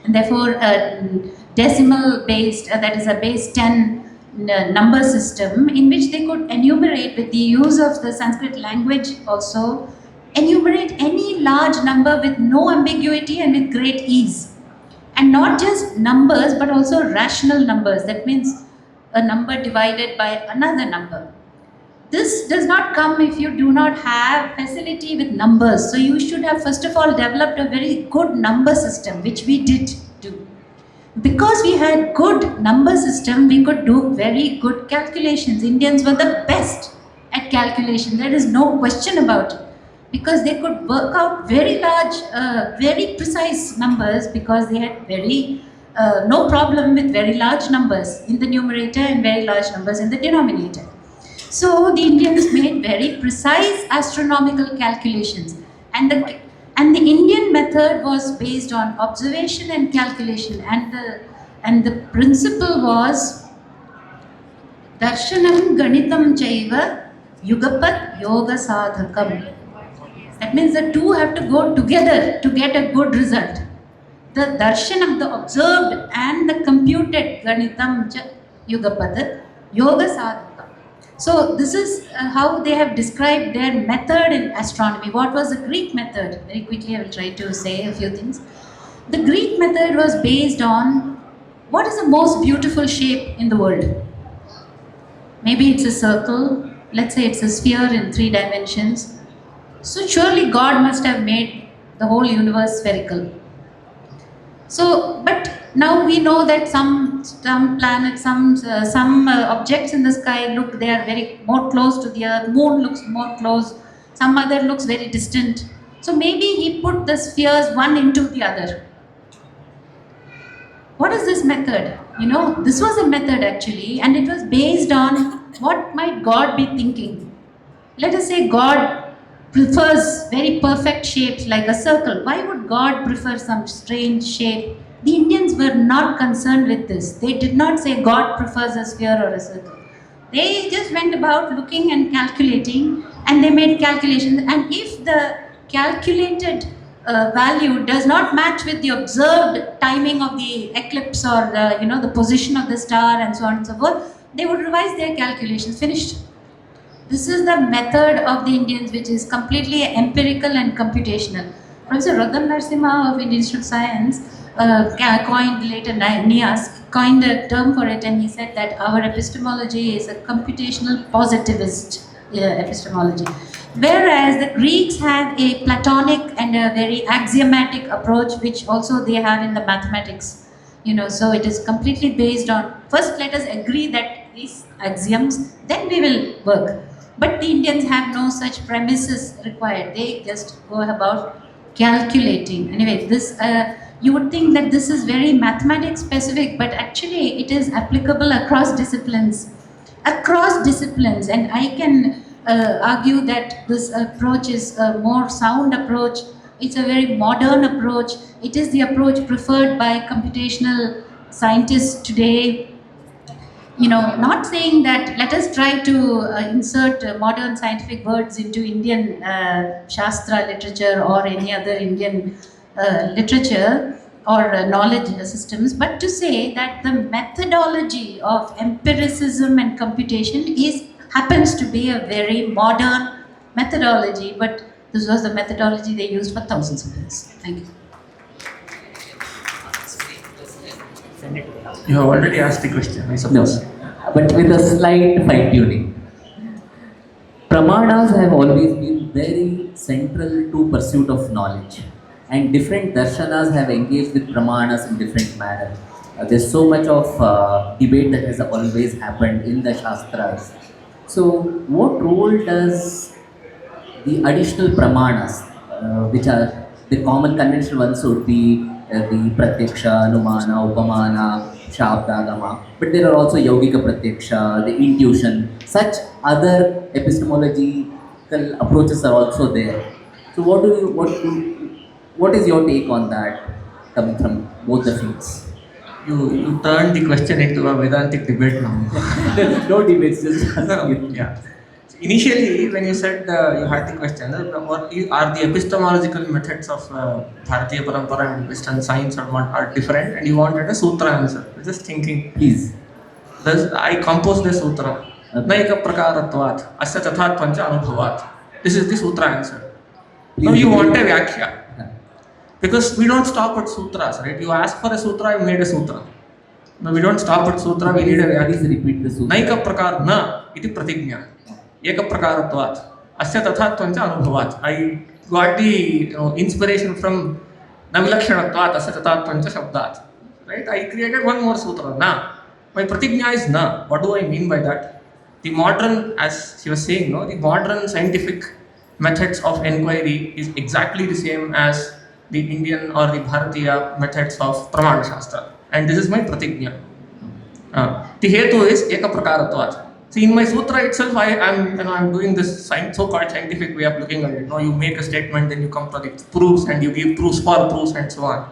and therefore decimal based, that is a base 10 number system in which they could enumerate, with the use of the Sanskrit language also, enumerate any large number with no ambiguity and with great ease. And not just numbers but also rational numbers, that means a number divided by another number. This does not come if you do not have facility with numbers. So you should have first of all developed a very good number system, which we did do. Because we had good number system, we could do very good calculations. Indians were the best at calculation. There is no question about it. Because they could work out very large, very precise numbers, because they had no problem with very large numbers in the numerator and very large numbers in the denominator. So the Indians made very precise astronomical calculations, and the Indian method was based on observation and calculation, and the principle was darshanam ganitam chaiva yugapat yoga sadhakam. That means the two have to go together to get a good result. The darshanam, the observed, and the computed ganitam cha yugapat yoga sadhakam. So this is how they have described their method in astronomy. What was the Greek method? Very quickly I will try to say a few things. The Greek method was based on what is the most beautiful shape in the world. Maybe it's a circle, let's say it's a sphere in 3 dimensions. So surely God must have made the whole universe spherical. So, but now we know that some planets, some objects in the sky look, they are very more close to the earth. Moon looks more close. Some other looks very distant. So maybe he put the spheres one into the other. What is this method? You know, this was a method actually, and it was based on what might God be thinking. Let us say God prefers very perfect shapes like a circle. Why would God prefer some strange shape? The Indians were not concerned with this. They did not say God prefers a sphere or a circle. They just went about looking and calculating, and they made calculations. And if the calculated value does not match with the observed timing of the eclipse or the position of the star and so on and so forth, they would revise their calculations. Finished. This is the method of the Indians, which is completely empirical and computational. Professor Radham Narasimha of Indian Institute of Science coined later NIAS, coined a term for it, and he said that our epistemology is a computational positivist epistemology. Whereas the Greeks had a Platonic and a very axiomatic approach, which also they have in the mathematics. So it is completely based on, first let us agree that these axioms, then we will work. But the Indians have no such premises required. They just go about calculating. Anyway, this you would think that this is very mathematics specific, but actually it is applicable across disciplines. And I can argue that this approach is a more sound approach. It's a very modern approach. It is the approach preferred by computational scientists today. Not saying that let us try to insert modern scientific words into Indian Shastra literature or any other Indian literature, or knowledge systems, but to say that the methodology of empiricism and computation happens to be a very modern methodology, but this was the methodology they used for thousands of years. Thank you. You have already asked the question, I suppose. No, but with a slight fine tuning. Pramanas have always been very central to pursuit of knowledge, and different darshanas have engaged with pramanas in different manner. There's so much of debate that has always happened in the shastras. So, what role does the additional pramanas, which are the common conventional ones, would be the pratyaksha, anumana, upamana, shabdagama, but there are also yogica pratyaksha, the intuition, such other epistemological approaches are also there. So what is your take on that, coming from both the fields? You turned the question into a Vedantic debate now. No debates, just Yeah. So initially, when you said you had the question, what are the epistemological methods of Bharatiya Parampara and Western science or what are different, and you wanted a sutra answer. I was just thinking, Please. I composed the sutra. Naika prakaratvat, asya tathatvancha anubhavat. This is the sutra answer. Now you want a vyakhya. Because we don't stop at sutras, right? You ask for a sutra, you made a sutra. No, we don't stop at sutra, we need a vyakhya. Please repeat the sutra. Naika prakar na iti pratignya. Eka prakaratvat. Asya tathatvancha anubhavat. I got the inspiration from navilakshanatvat asya tathatvancha shabdat. Right? I created one more sutra. Na. My pratignya is na. What do I mean by that? The modern, as she was saying, the modern scientific methods of inquiry is exactly the same as the Indian or the Bharatiya methods of Pramana Shastra. And this is my pratignya. The hetu is eka prakaratvat. See, in my sutra itself, I'm doing this so-called scientific way of looking at it. You make a statement, then you come to the proofs, and you give proofs for proofs, and so on.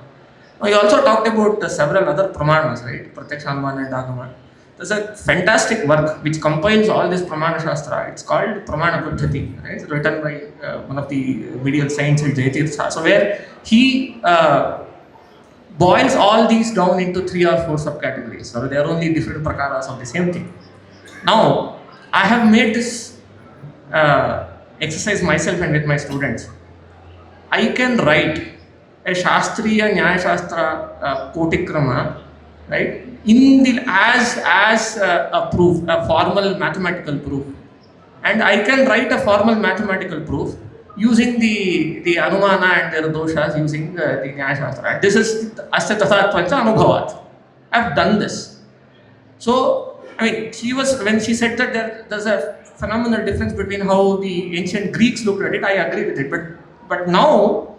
Now, you also talked about several other pramanas, right? Pratyaksha, Anumana, and Agama. There's a fantastic work which compiles all this Pramana Shastra. It's called Pramana Paddhati. Right? It's written by one of the medial saints, Jayatirtha. So where he boils all these down into 3 or 4 subcategories. So they are only different prakaras of the same thing. Now, I have made this exercise myself and with my students. I can write a Shastriya Nyaya Shastra Kotikrama, right, as a proof, a formal mathematical proof. And I can write a formal mathematical proof using the Anumana and their doshas using the Nyaya Shastra. This is Asya Tathatvancha Anubhavat. I have done this. So, when she said that there's a phenomenal difference between how the ancient Greeks looked at it, I agree with it. But now,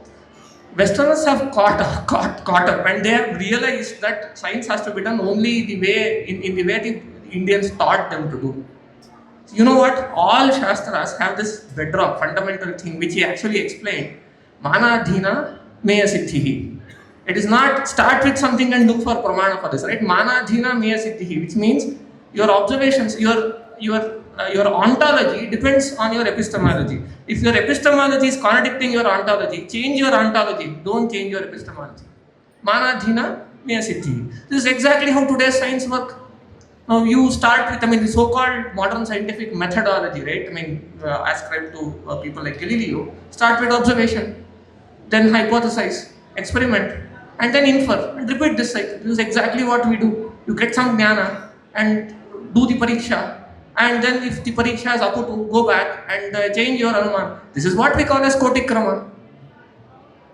Westerners have caught up, and they have realized that science has to be done only the way in the way the Indians taught them to do. So you know what? All Shastras have this bedrock, fundamental thing which he actually explained. Manadhina meya siddhihi. It is not start with something and look for pramana for this, right? Manadhina meya siddhihi, which means your observations, your ontology depends on your epistemology. If your epistemology is contradicting your ontology, change your ontology, don't change your epistemology. Manadhina meya siddhi. This is exactly how today's science works. Now you start with, the so-called modern scientific methodology, right? Ascribed to people like Galileo. Start with observation, then hypothesize, experiment, and then infer, and repeat this cycle. This is exactly what we do. You get some jnana and do the pariksha, and then if the pariksha is aputu, go back and change your anuman. This is what we call as kotikrama.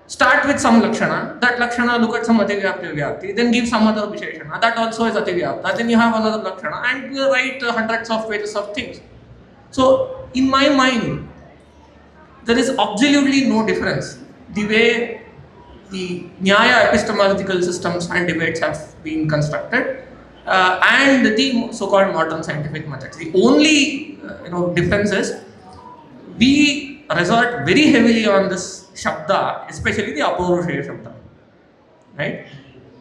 Start with some lakshana, that lakshana look at some ativyapti vyapti, then give some other visheshana, that also is ativyapta, then you have another lakshana, and you write hundreds of pages of things. So, in my mind, there is absolutely no difference the way the Nyaya epistemological systems and debates have been constructed and the so-called modern scientific methods. The only difference is we resort very heavily on this shabda, especially the apaurushaya shabda, right?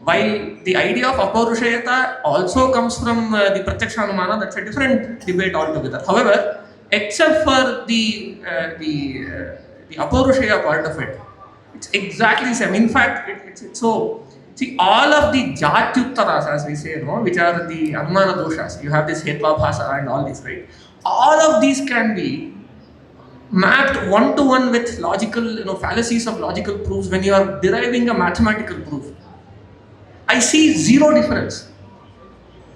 While the idea of apaurushayata also comes from the pratyaksha anumana, that's a different debate altogether. However, except for the apaurushaya part of it, it's exactly the same. In fact, it's See, all of the Jatyuttaras, as we say, which are the Anumana doshas, you have this Hetvabhasa and all these, right? All of these can be mapped one-to-one with logical, fallacies of logical proofs when you are deriving a mathematical proof. I see zero difference.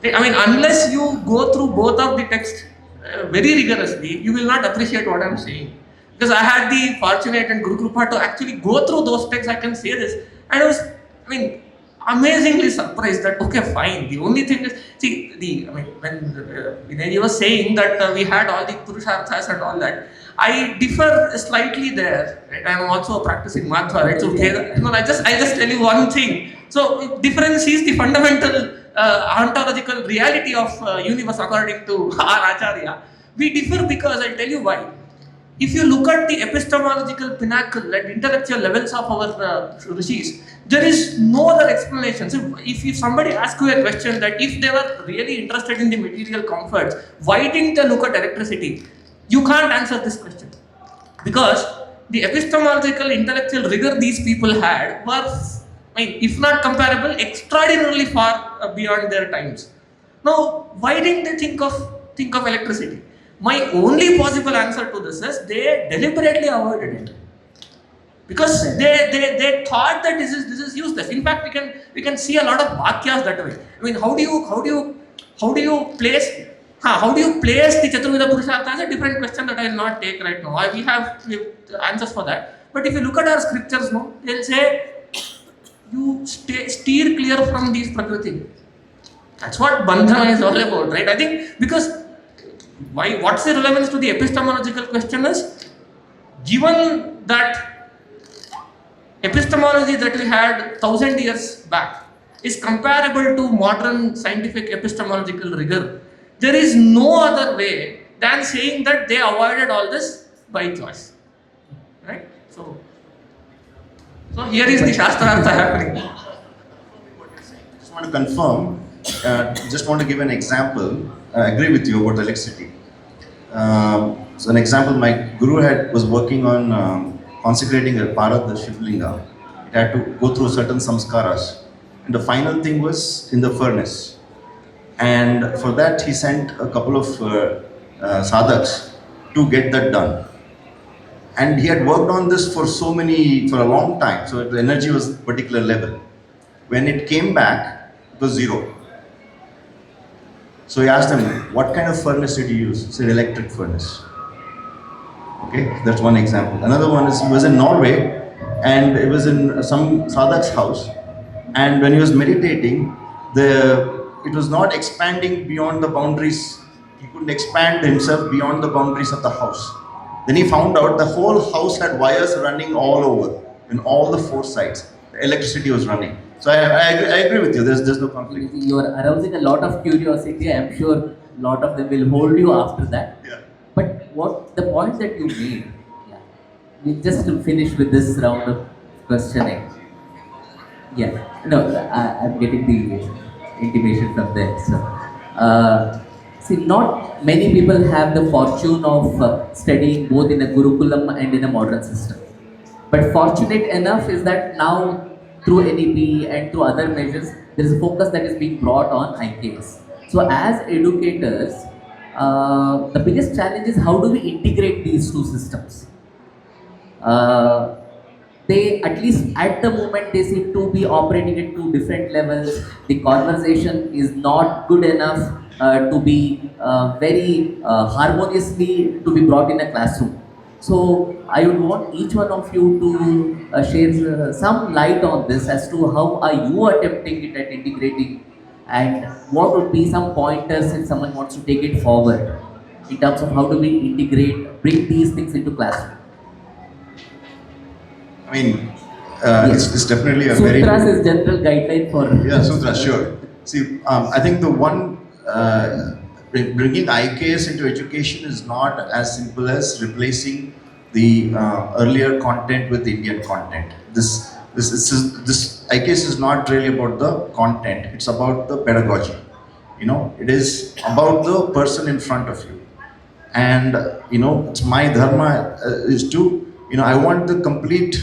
I mean, unless you go through both of the texts very rigorously, you will not appreciate what I am saying. Because I had the fortunate and Guru Krupa to actually go through those texts, I can say this. And I was, amazingly surprised that, okay, fine. The only thing is, when Vinay was saying that we had all the Purusharthas and all that, I differ slightly there. Right? I am also a practicing Madhva, right? So, I just tell you one thing. So, difference is the fundamental ontological reality of universe according to our Acharya. We differ because I'll tell you why. If you look at the epistemological pinnacle at intellectual levels of our rishis, there is no other explanation. So if somebody asks you a question that if they were really interested in the material comforts, why didn't they look at electricity? You can't answer this question. Because the epistemological intellectual rigor these people had was, if not comparable, extraordinarily far beyond their times. Now, why didn't they think of electricity? My only possible answer to this is they deliberately avoided it. Because they thought that this is useless. In fact, we can see a lot of vakyas that way. How do you place the Chaturveda Purushartha is a different question that I will not take right now. We have answers for that. But if you look at our scriptures, they'll say you steer clear from these Prakriti. That's what Bandhana is all about, right? I think because what's the relevance to the epistemological question is, given that epistemology that we had 1,000 years back is comparable to modern scientific epistemological rigor, there is no other way than saying that they avoided all this by choice, right? So here is the Shastrartha happening. Just want to confirm, just want to give an example. I agree with you about electricity. So an example, my guru was working on consecrating a Param, the Shivlinga. It had to go through certain samskaras. And the final thing was in the furnace. And for that he sent a couple of sadhaks to get that done. And he had worked on this for a long time. So the energy was particular level. When it came back, it was zero. So he asked them, what kind of furnace did you use? He said, electric furnace. Okay, that's one example. Another one is, he was in Norway and it was in some sadhak's house. And when he was meditating, it was not expanding beyond the boundaries. He couldn't expand himself beyond the boundaries of the house. Then he found out the whole house had wires running all over, in all the four sides. The electricity was running. So I agree with you, there's no conflict. You are arousing a lot of curiosity. I am sure a lot of them will hold you after that. Yeah. But what the point that you made, we just to finish with this round of questioning. I'm getting the intimation from there. So, not many people have the fortune of studying both in a Gurukulam and in a modern system. But fortunate enough is that now through NEP and through other measures, there is a focus that is being brought on IKS. So as educators, the biggest challenge is how do we integrate these two systems? They, at least at the moment, they seem to be operating at two different levels. The conversation is not good enough to be very harmoniously to be brought in a classroom. So I would want each one of you to share some light on this as to how are you attempting it at integrating, and what would be some pointers if someone wants to take it forward in terms of how do we integrate, bring these things into classroom. It's definitely a Sutras is general guideline for... Yeah, Sutras, sure. See, I think the one, bringing IKS into education is not as simple as replacing the earlier content with Indian content. This IKS is not really about the content, it's about the pedagogy. It is about the person in front of you. And, it's my dharma is to, I want the complete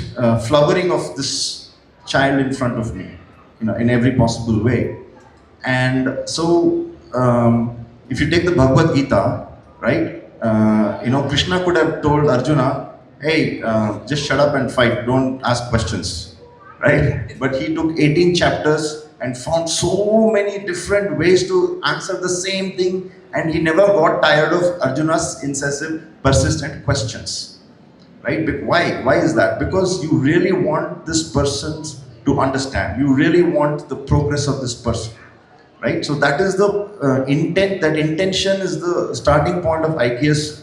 flowering of this child in front of me. in every possible way. And so, if you take the Bhagavad Gita, right, Krishna could have told Arjuna, hey, just shut up and fight, don't ask questions, right? But he took 18 chapters and found so many different ways to answer the same thing, and he never got tired of Arjuna's incessant, persistent questions, right? But why is that? Because you really want this person to understand, you really want the progress of this person, right? So that is the intent. That intention is the starting point of IKS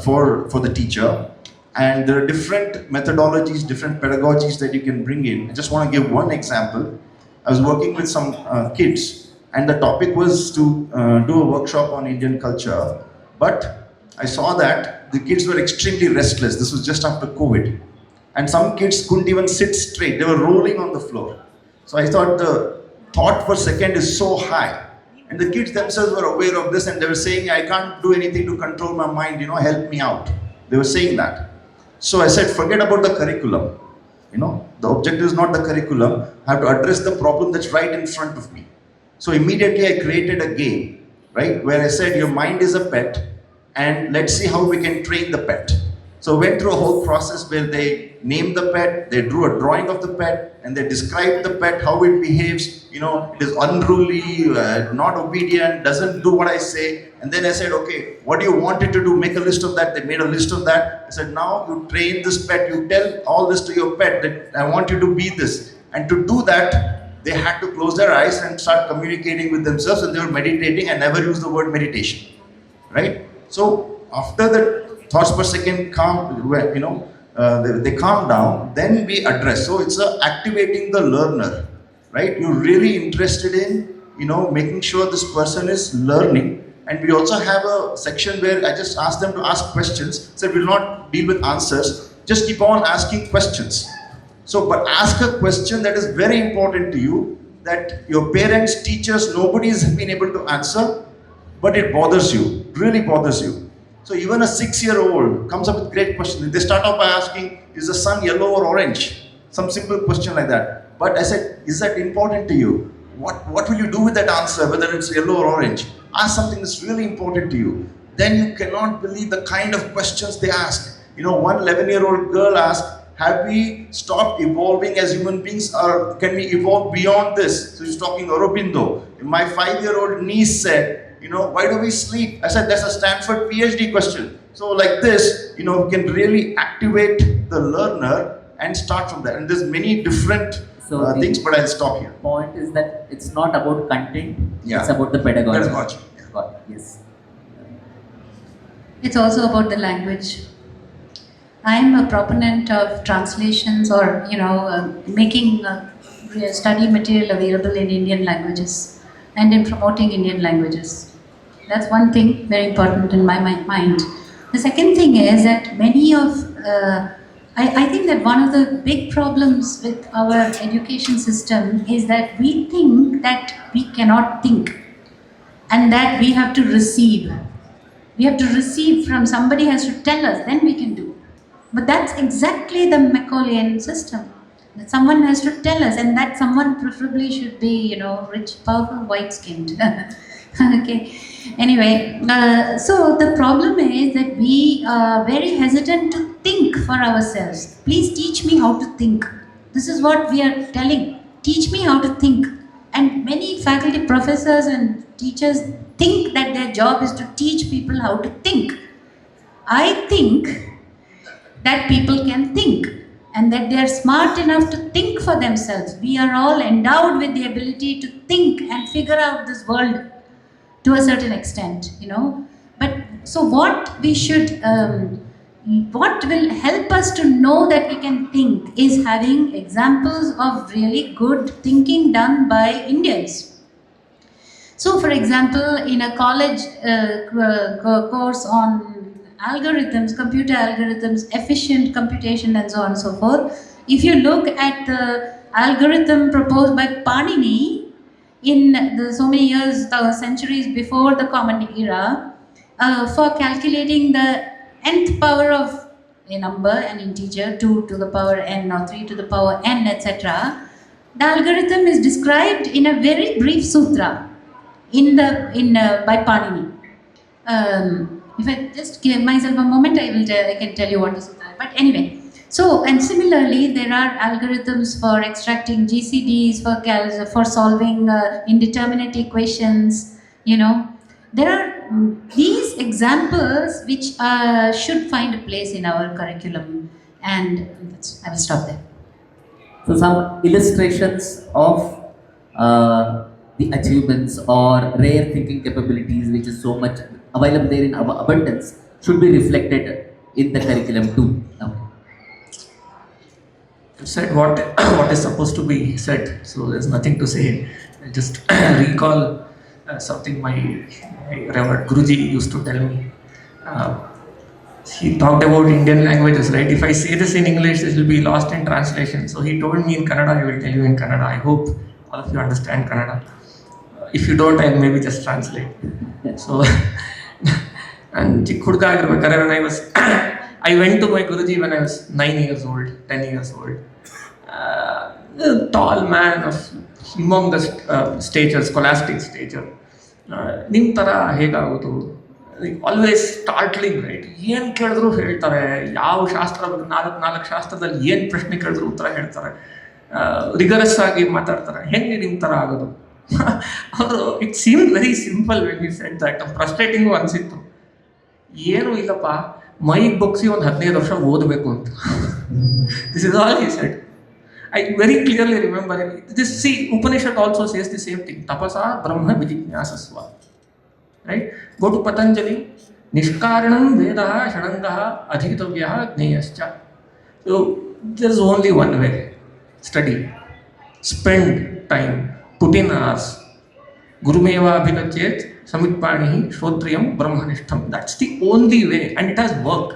for the teacher. And there are different methodologies, different pedagogies that you can bring in. I just want to give one example. I was working with some kids, and the topic was to do a workshop on Indian culture. But I saw that the kids were extremely restless. This was just after COVID. And some kids couldn't even sit straight. They were rolling on the floor. So I thought the thought per second is so high. And the kids themselves were aware of this, and they were saying, I can't do anything to control my mind, help me out. They were saying that. So I said, forget about the curriculum. The objective is not the curriculum. I have to address the problem that's right in front of me. So immediately I created a game, right, where I said, your mind is a pet, and let's see how we can train the pet. So I went through a whole process where they named the pet, they drew a drawing of the pet, and they described the pet, how it behaves. It is unruly, not obedient, doesn't do what I say. And then I said, okay, what do you want it to do? Make a list of that. They made a list of that. I said, now you train this pet, you tell all this to your pet, that I want you to be this. And to do that, they had to close their eyes and start communicating with themselves, and they were meditating. and never use the word meditation, right? So after the thoughts per second they calm down, then we address. So it's activating the learner, right? You're really interested in, making sure this person is learning. And we also have a section where I just ask them to ask questions. So we'll not deal with answers, just keep on asking questions. So, but ask a question that is very important to you, that your parents, teachers, nobody has been able to answer, but it bothers you, really bothers you. So even a 6-year-old comes up with great questions. They start off by asking, is the sun yellow or orange? Some simple question like that. But I said, is that important to you? What will you do with that answer, whether it's yellow or orange? Ask something that's really important to you. Then you cannot believe the kind of questions they ask. One 11-year-old girl asked, have we stopped evolving as human beings, or can we evolve beyond this? So she's talking Aurobindo. My 5-year-old niece said, why do we sleep? I said, that's a Stanford PhD question. So like this, we can really activate the learner and start from there. And there's many different things, but I'll stop here. Point is that it's not about content, Yeah. it's about the pedagogy. Pedagogy. Yes. It's also about the language. I'm a proponent of translations or, making study material available in Indian languages and in promoting Indian languages. That's one thing very important in my mind. The second thing is that many of, I think that one of the big problems with our education system is that we think that we cannot think and that we have to receive. We have to receive from somebody has to tell us, then we can do. But that's exactly the Macaulayan system. That someone has to tell us, and that someone preferably should be, rich, powerful, white-skinned. Okay. Anyway, so the problem is that we are very hesitant to think for ourselves. Please teach me how to think. This is what we are telling. Teach me how to think. And many faculty professors and teachers think that their job is to teach people how to think. I think that people can think and that they are smart enough to think for themselves. We are all endowed with the ability to think and figure out this world to a certain extent, But so what we should, what will help us to know that we can think is having examples of really good thinking done by Indians. So, for example, in a college course on algorithms, computer algorithms, efficient computation and so on and so forth, if you look at the algorithm proposed by Panini in so many years, centuries before the Common Era, for calculating the nth power of a number, an integer, 2 to the power n or 3 to the power n, etc., The algorithm is described in a very brief sutra by Panini. If I just give myself a moment, I can tell you what the sutra is. But anyway, so and similarly, there are algorithms for extracting GCDs, for solving indeterminate equations. There are these examples which should find a place in our curriculum, and I will stop there. So some illustrations of the achievements or rare thinking capabilities, which is so much available there in abundance, should be reflected in the curriculum too. Okay. You said what is supposed to be said, so there's nothing to say. I just recall something my Reverend Guruji used to tell me. He talked about Indian languages, right? If I say this in English, this will be lost in translation. So he told me in Kannada, I will tell you in Kannada. I hope all of you understand Kannada. If you don't, I'll maybe just translate. So, and when I went to my Guruji when I was 9 years old, 10 years old. A tall man of humongous stature, scholastic stature. Nimtara hegagudu. Always startling, right? ಏನು ಕೇಳಿದ್ರು ಹೇಳ್ತಾರೆ, ಯಾವ ಶಾಸ್ತ್ರ ನಾಲ್ಕು ಶಾಸ್ತ್ರದಲ್ಲಿ ಏನು ಪ್ರಶ್ನೆ ಕೇಳಿದ್ರು ಉತ್ತರ ಹೇಳ್ತಾರೆ, ರಿಗರಸ್ ಆಗಿ ಮಾತಾಡ್ತಾರೆ. ಹೆಂಗೆ ನಿಮ್ಮ ಥರ ಆಗೋದು? ಅವರು it seem very simple when you said that. Frustrating ಅನಿಸಿತ್ತು. ಏನೂ ಇಲ್ಲಪ್ಪ, ಮೈಗೆ ಬಗ್ಸಿ ಒಂದು 15 ವರ್ಷ ಓದಬೇಕು ಅಂತ. This is all he said. I very clearly remember this. See, Upanishad also says the same thing. Tapasa Brahma Vijignasasva. Right? Go to Patanjali. Nishkaranam Vedaha Shadangaha Adhitavyaha Gneyascha. So there is only one way. Study. Spend time. Put in hours. Gurumeva Abhinachet Samitpanihi Shrotriyam Brahmanishtam. That's the only way, and it has worked.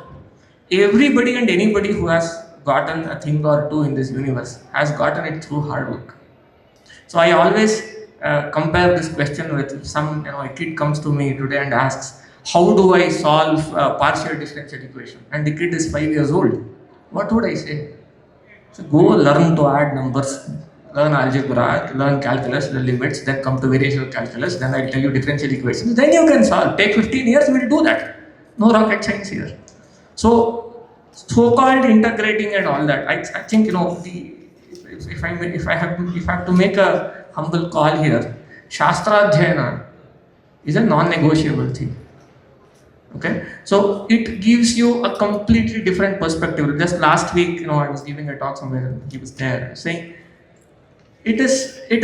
Everybody and anybody who has gotten a thing or two in this universe has gotten it through hard work. So I always compare this question with some, a kid comes to me today and asks, how do I solve a partial differential equation? And the kid is 5 years old. What would I say? So go learn to add numbers, learn algebra, learn calculus, the limits, then come to variational calculus, then I'll tell you differential equations. Then you can solve. Take 15 years, we'll do that. No rocket science here. So so-called integrating and all that, I think, if I have to make a humble call here, Shastra Adhyayana is a non-negotiable thing. Okay, so it gives you a completely different perspective. Just last week, I was giving a talk somewhere, and he was there saying, it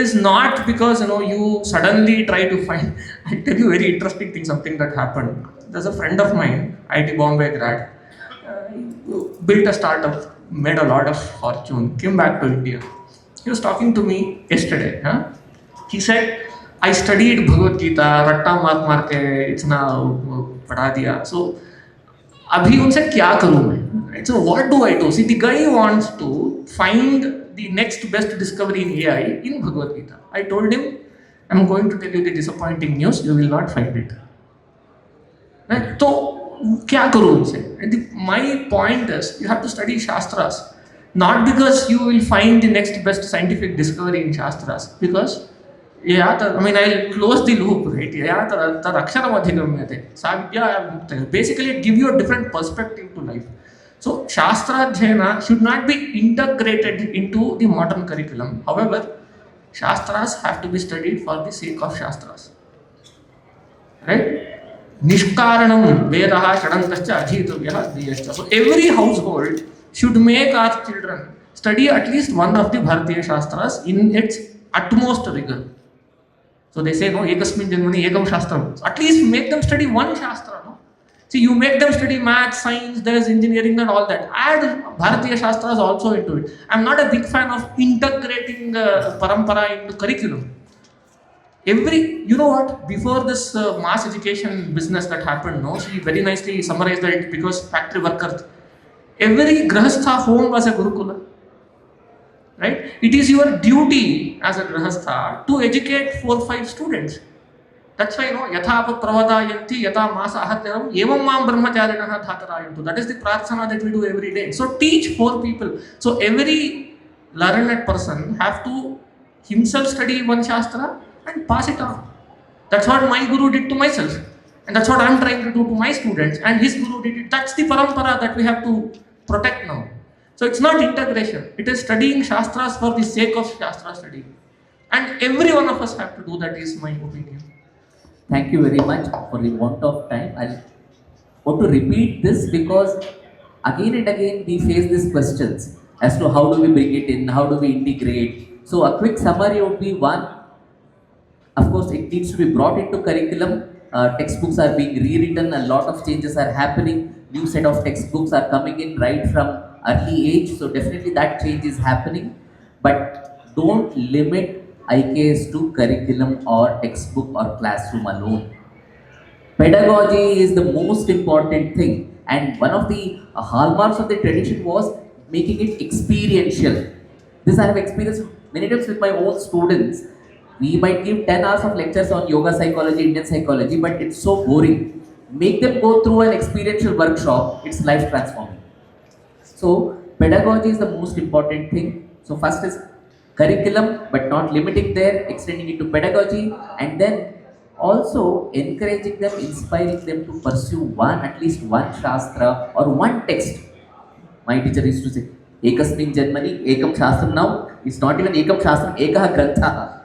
is not because you suddenly try to find. I'll tell you a very interesting thing, something that happened. There's a friend of mine, IT Bombay grad. Built a startup, made a lot of fortune, came back to India. He was talking to me yesterday. He said, I studied Bhagavad Gita, ratta maar ke itna padha diya. So, abhi unse kya karu main? Right? So, what do I do? See, the guy wants to find the next best discovery in AI in Bhagavad Gita. I told him, I'm going to tell you the disappointing news, you will not find it. Right? So, क्या करूँ उनसे? My point is, you have to study Shastras, not because you will find the next best scientific discovery in Shastras, because I'll close the loop, right? Basically, it gives you a different perspective to life. So, Shastra Adhyayana should not be integrated into the modern curriculum. However, Shastras have to be studied for the sake of Shastras. Right? Nishkaranam Vedaha Shadangascha Adhitavyaha Gneyascha. So every household should make our children study at least one of the Bharatiya Shastras in its utmost rigor. So they say, no, ekasmin janmani ekam shastram. So at least make them study one Shastra. No? See, you make them study math, science, there is engineering and all that. Add Bharatiya Shastras also into it. I'm not a big fan of integrating parampara into curriculum. You know what, before this mass education business that happened, she very nicely summarized that because factory workers, every grahastha home was a gurukula, right? It is your duty as a grahastha to educate 4-5 students. That's why, yathapa pravadayanti yatha masa ahatyaram evam mam brahmacharinaha dhatarayantu. That is the prarthana that we do every day. So teach 4 people. So every learned person have to himself study one Shastra and pass it on. That's what my Guru did to myself. And that's what I'm trying to do to my students. And his Guru did it. That's the parampara that we have to protect now. So it's not integration. It is studying Shastras for the sake of Shastra study. And every one of us have to do that, is my opinion. Thank you very much. For the want of time, I want to repeat this because again and again we face these questions as to how do we bring it in, how do we integrate. So a quick summary would be one, of course it needs to be brought into curriculum. Textbooks are being rewritten, a lot of changes are happening, new set of textbooks are coming in right from early age, so definitely that change is happening. But don't limit IKS to curriculum or textbook or classroom alone. Pedagogy is the most important thing, and one of the hallmarks of the tradition was making it experiential. This I have experienced many times with my own students. We might give 10 hours of lectures on yoga psychology, Indian psychology, but it's so boring. Make them go through an experiential workshop, it's life transforming. So, pedagogy is the most important thing. So, first is curriculum, but not limiting there, extending it to pedagogy, and then also encouraging them, inspiring them to pursue at least one Shastra or one text. My teacher used to say, Ekasmin Janmani, Ekam Shastram. Now, it's not even Ekam Shastram, Ekaha Grantha.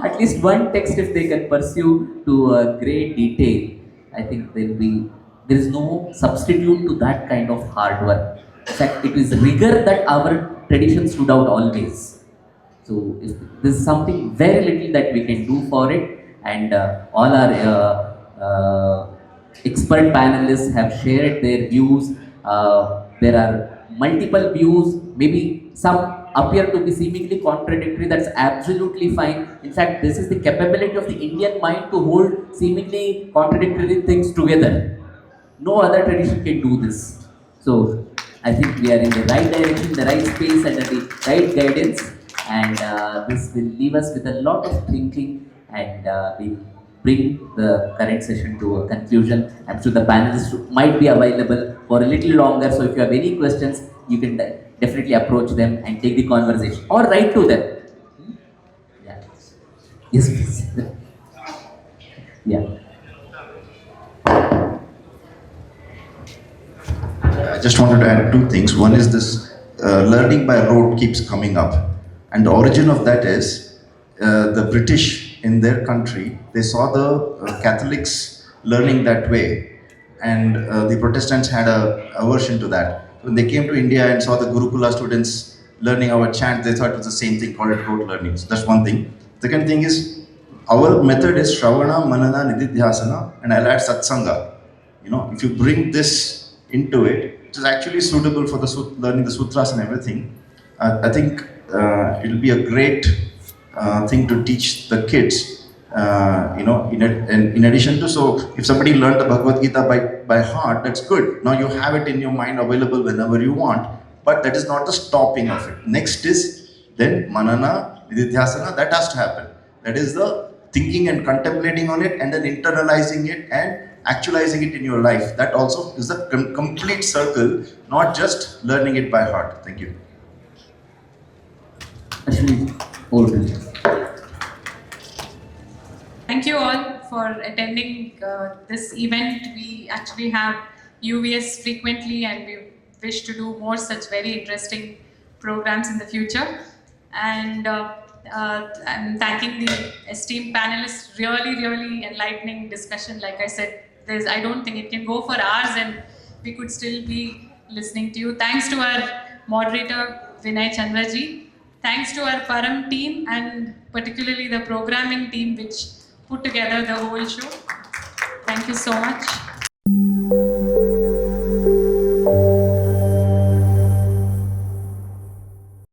At least one text if they can pursue to a great detail, I think there is no substitute to that kind of hard work. In fact, it is rigor that our tradition stood out always. So if this is something very little that we can do for it, and all our expert panelists have shared their views. There are multiple views, maybe some appear to be seemingly contradictory, that's absolutely fine. In fact, this is the capability of the Indian mind to hold seemingly contradictory things together. No other tradition can do this. So, I think we are in the right direction, the right space, and the right guidance, and this will leave us with a lot of thinking, and we bring the current session to a conclusion. I'm sure the panelists might be available for a little longer, so if you have any questions, you can definitely approach them and take the conversation or write to them. Yeah. Yes, please. Yeah. I just wanted to add two things. One is this learning by rote keeps coming up, and the origin of that is the British in their country, they saw the Catholics learning that way, and the Protestants had a aversion to that. When they came to India and saw the Gurukula students learning our chant, they thought it was the same thing, called it rote learning. So that's one thing. Second thing is, our method is Shravana, Manana, Nididhyasana, and I'll add Satsanga. You know, if you bring this into it, it is actually suitable for the learning the sutras and everything. I think it will be a great thing to teach the kids. In addition to, so if somebody learned the Bhagavad Gita by heart, that's good. Now you have it in your mind available whenever you want, but that is not the stopping of it. Next is then Manana, Nididhyasana, that has to happen. That is the thinking and contemplating on it, and then internalizing it and actualizing it in your life. That also is a complete circle, not just learning it by heart. Thank you. Thank you all for attending this event. We actually have UVS frequently, and we wish to do more such very interesting programs in the future. And I'm thanking the esteemed panelists. Really enlightening discussion. Like I said, I don't think it can go for hours, and we could still be listening to you. Thanks to our moderator Vinayachandra ji. Thanks to our Param team, and particularly the programming team which put together the whole show. Thank you so much.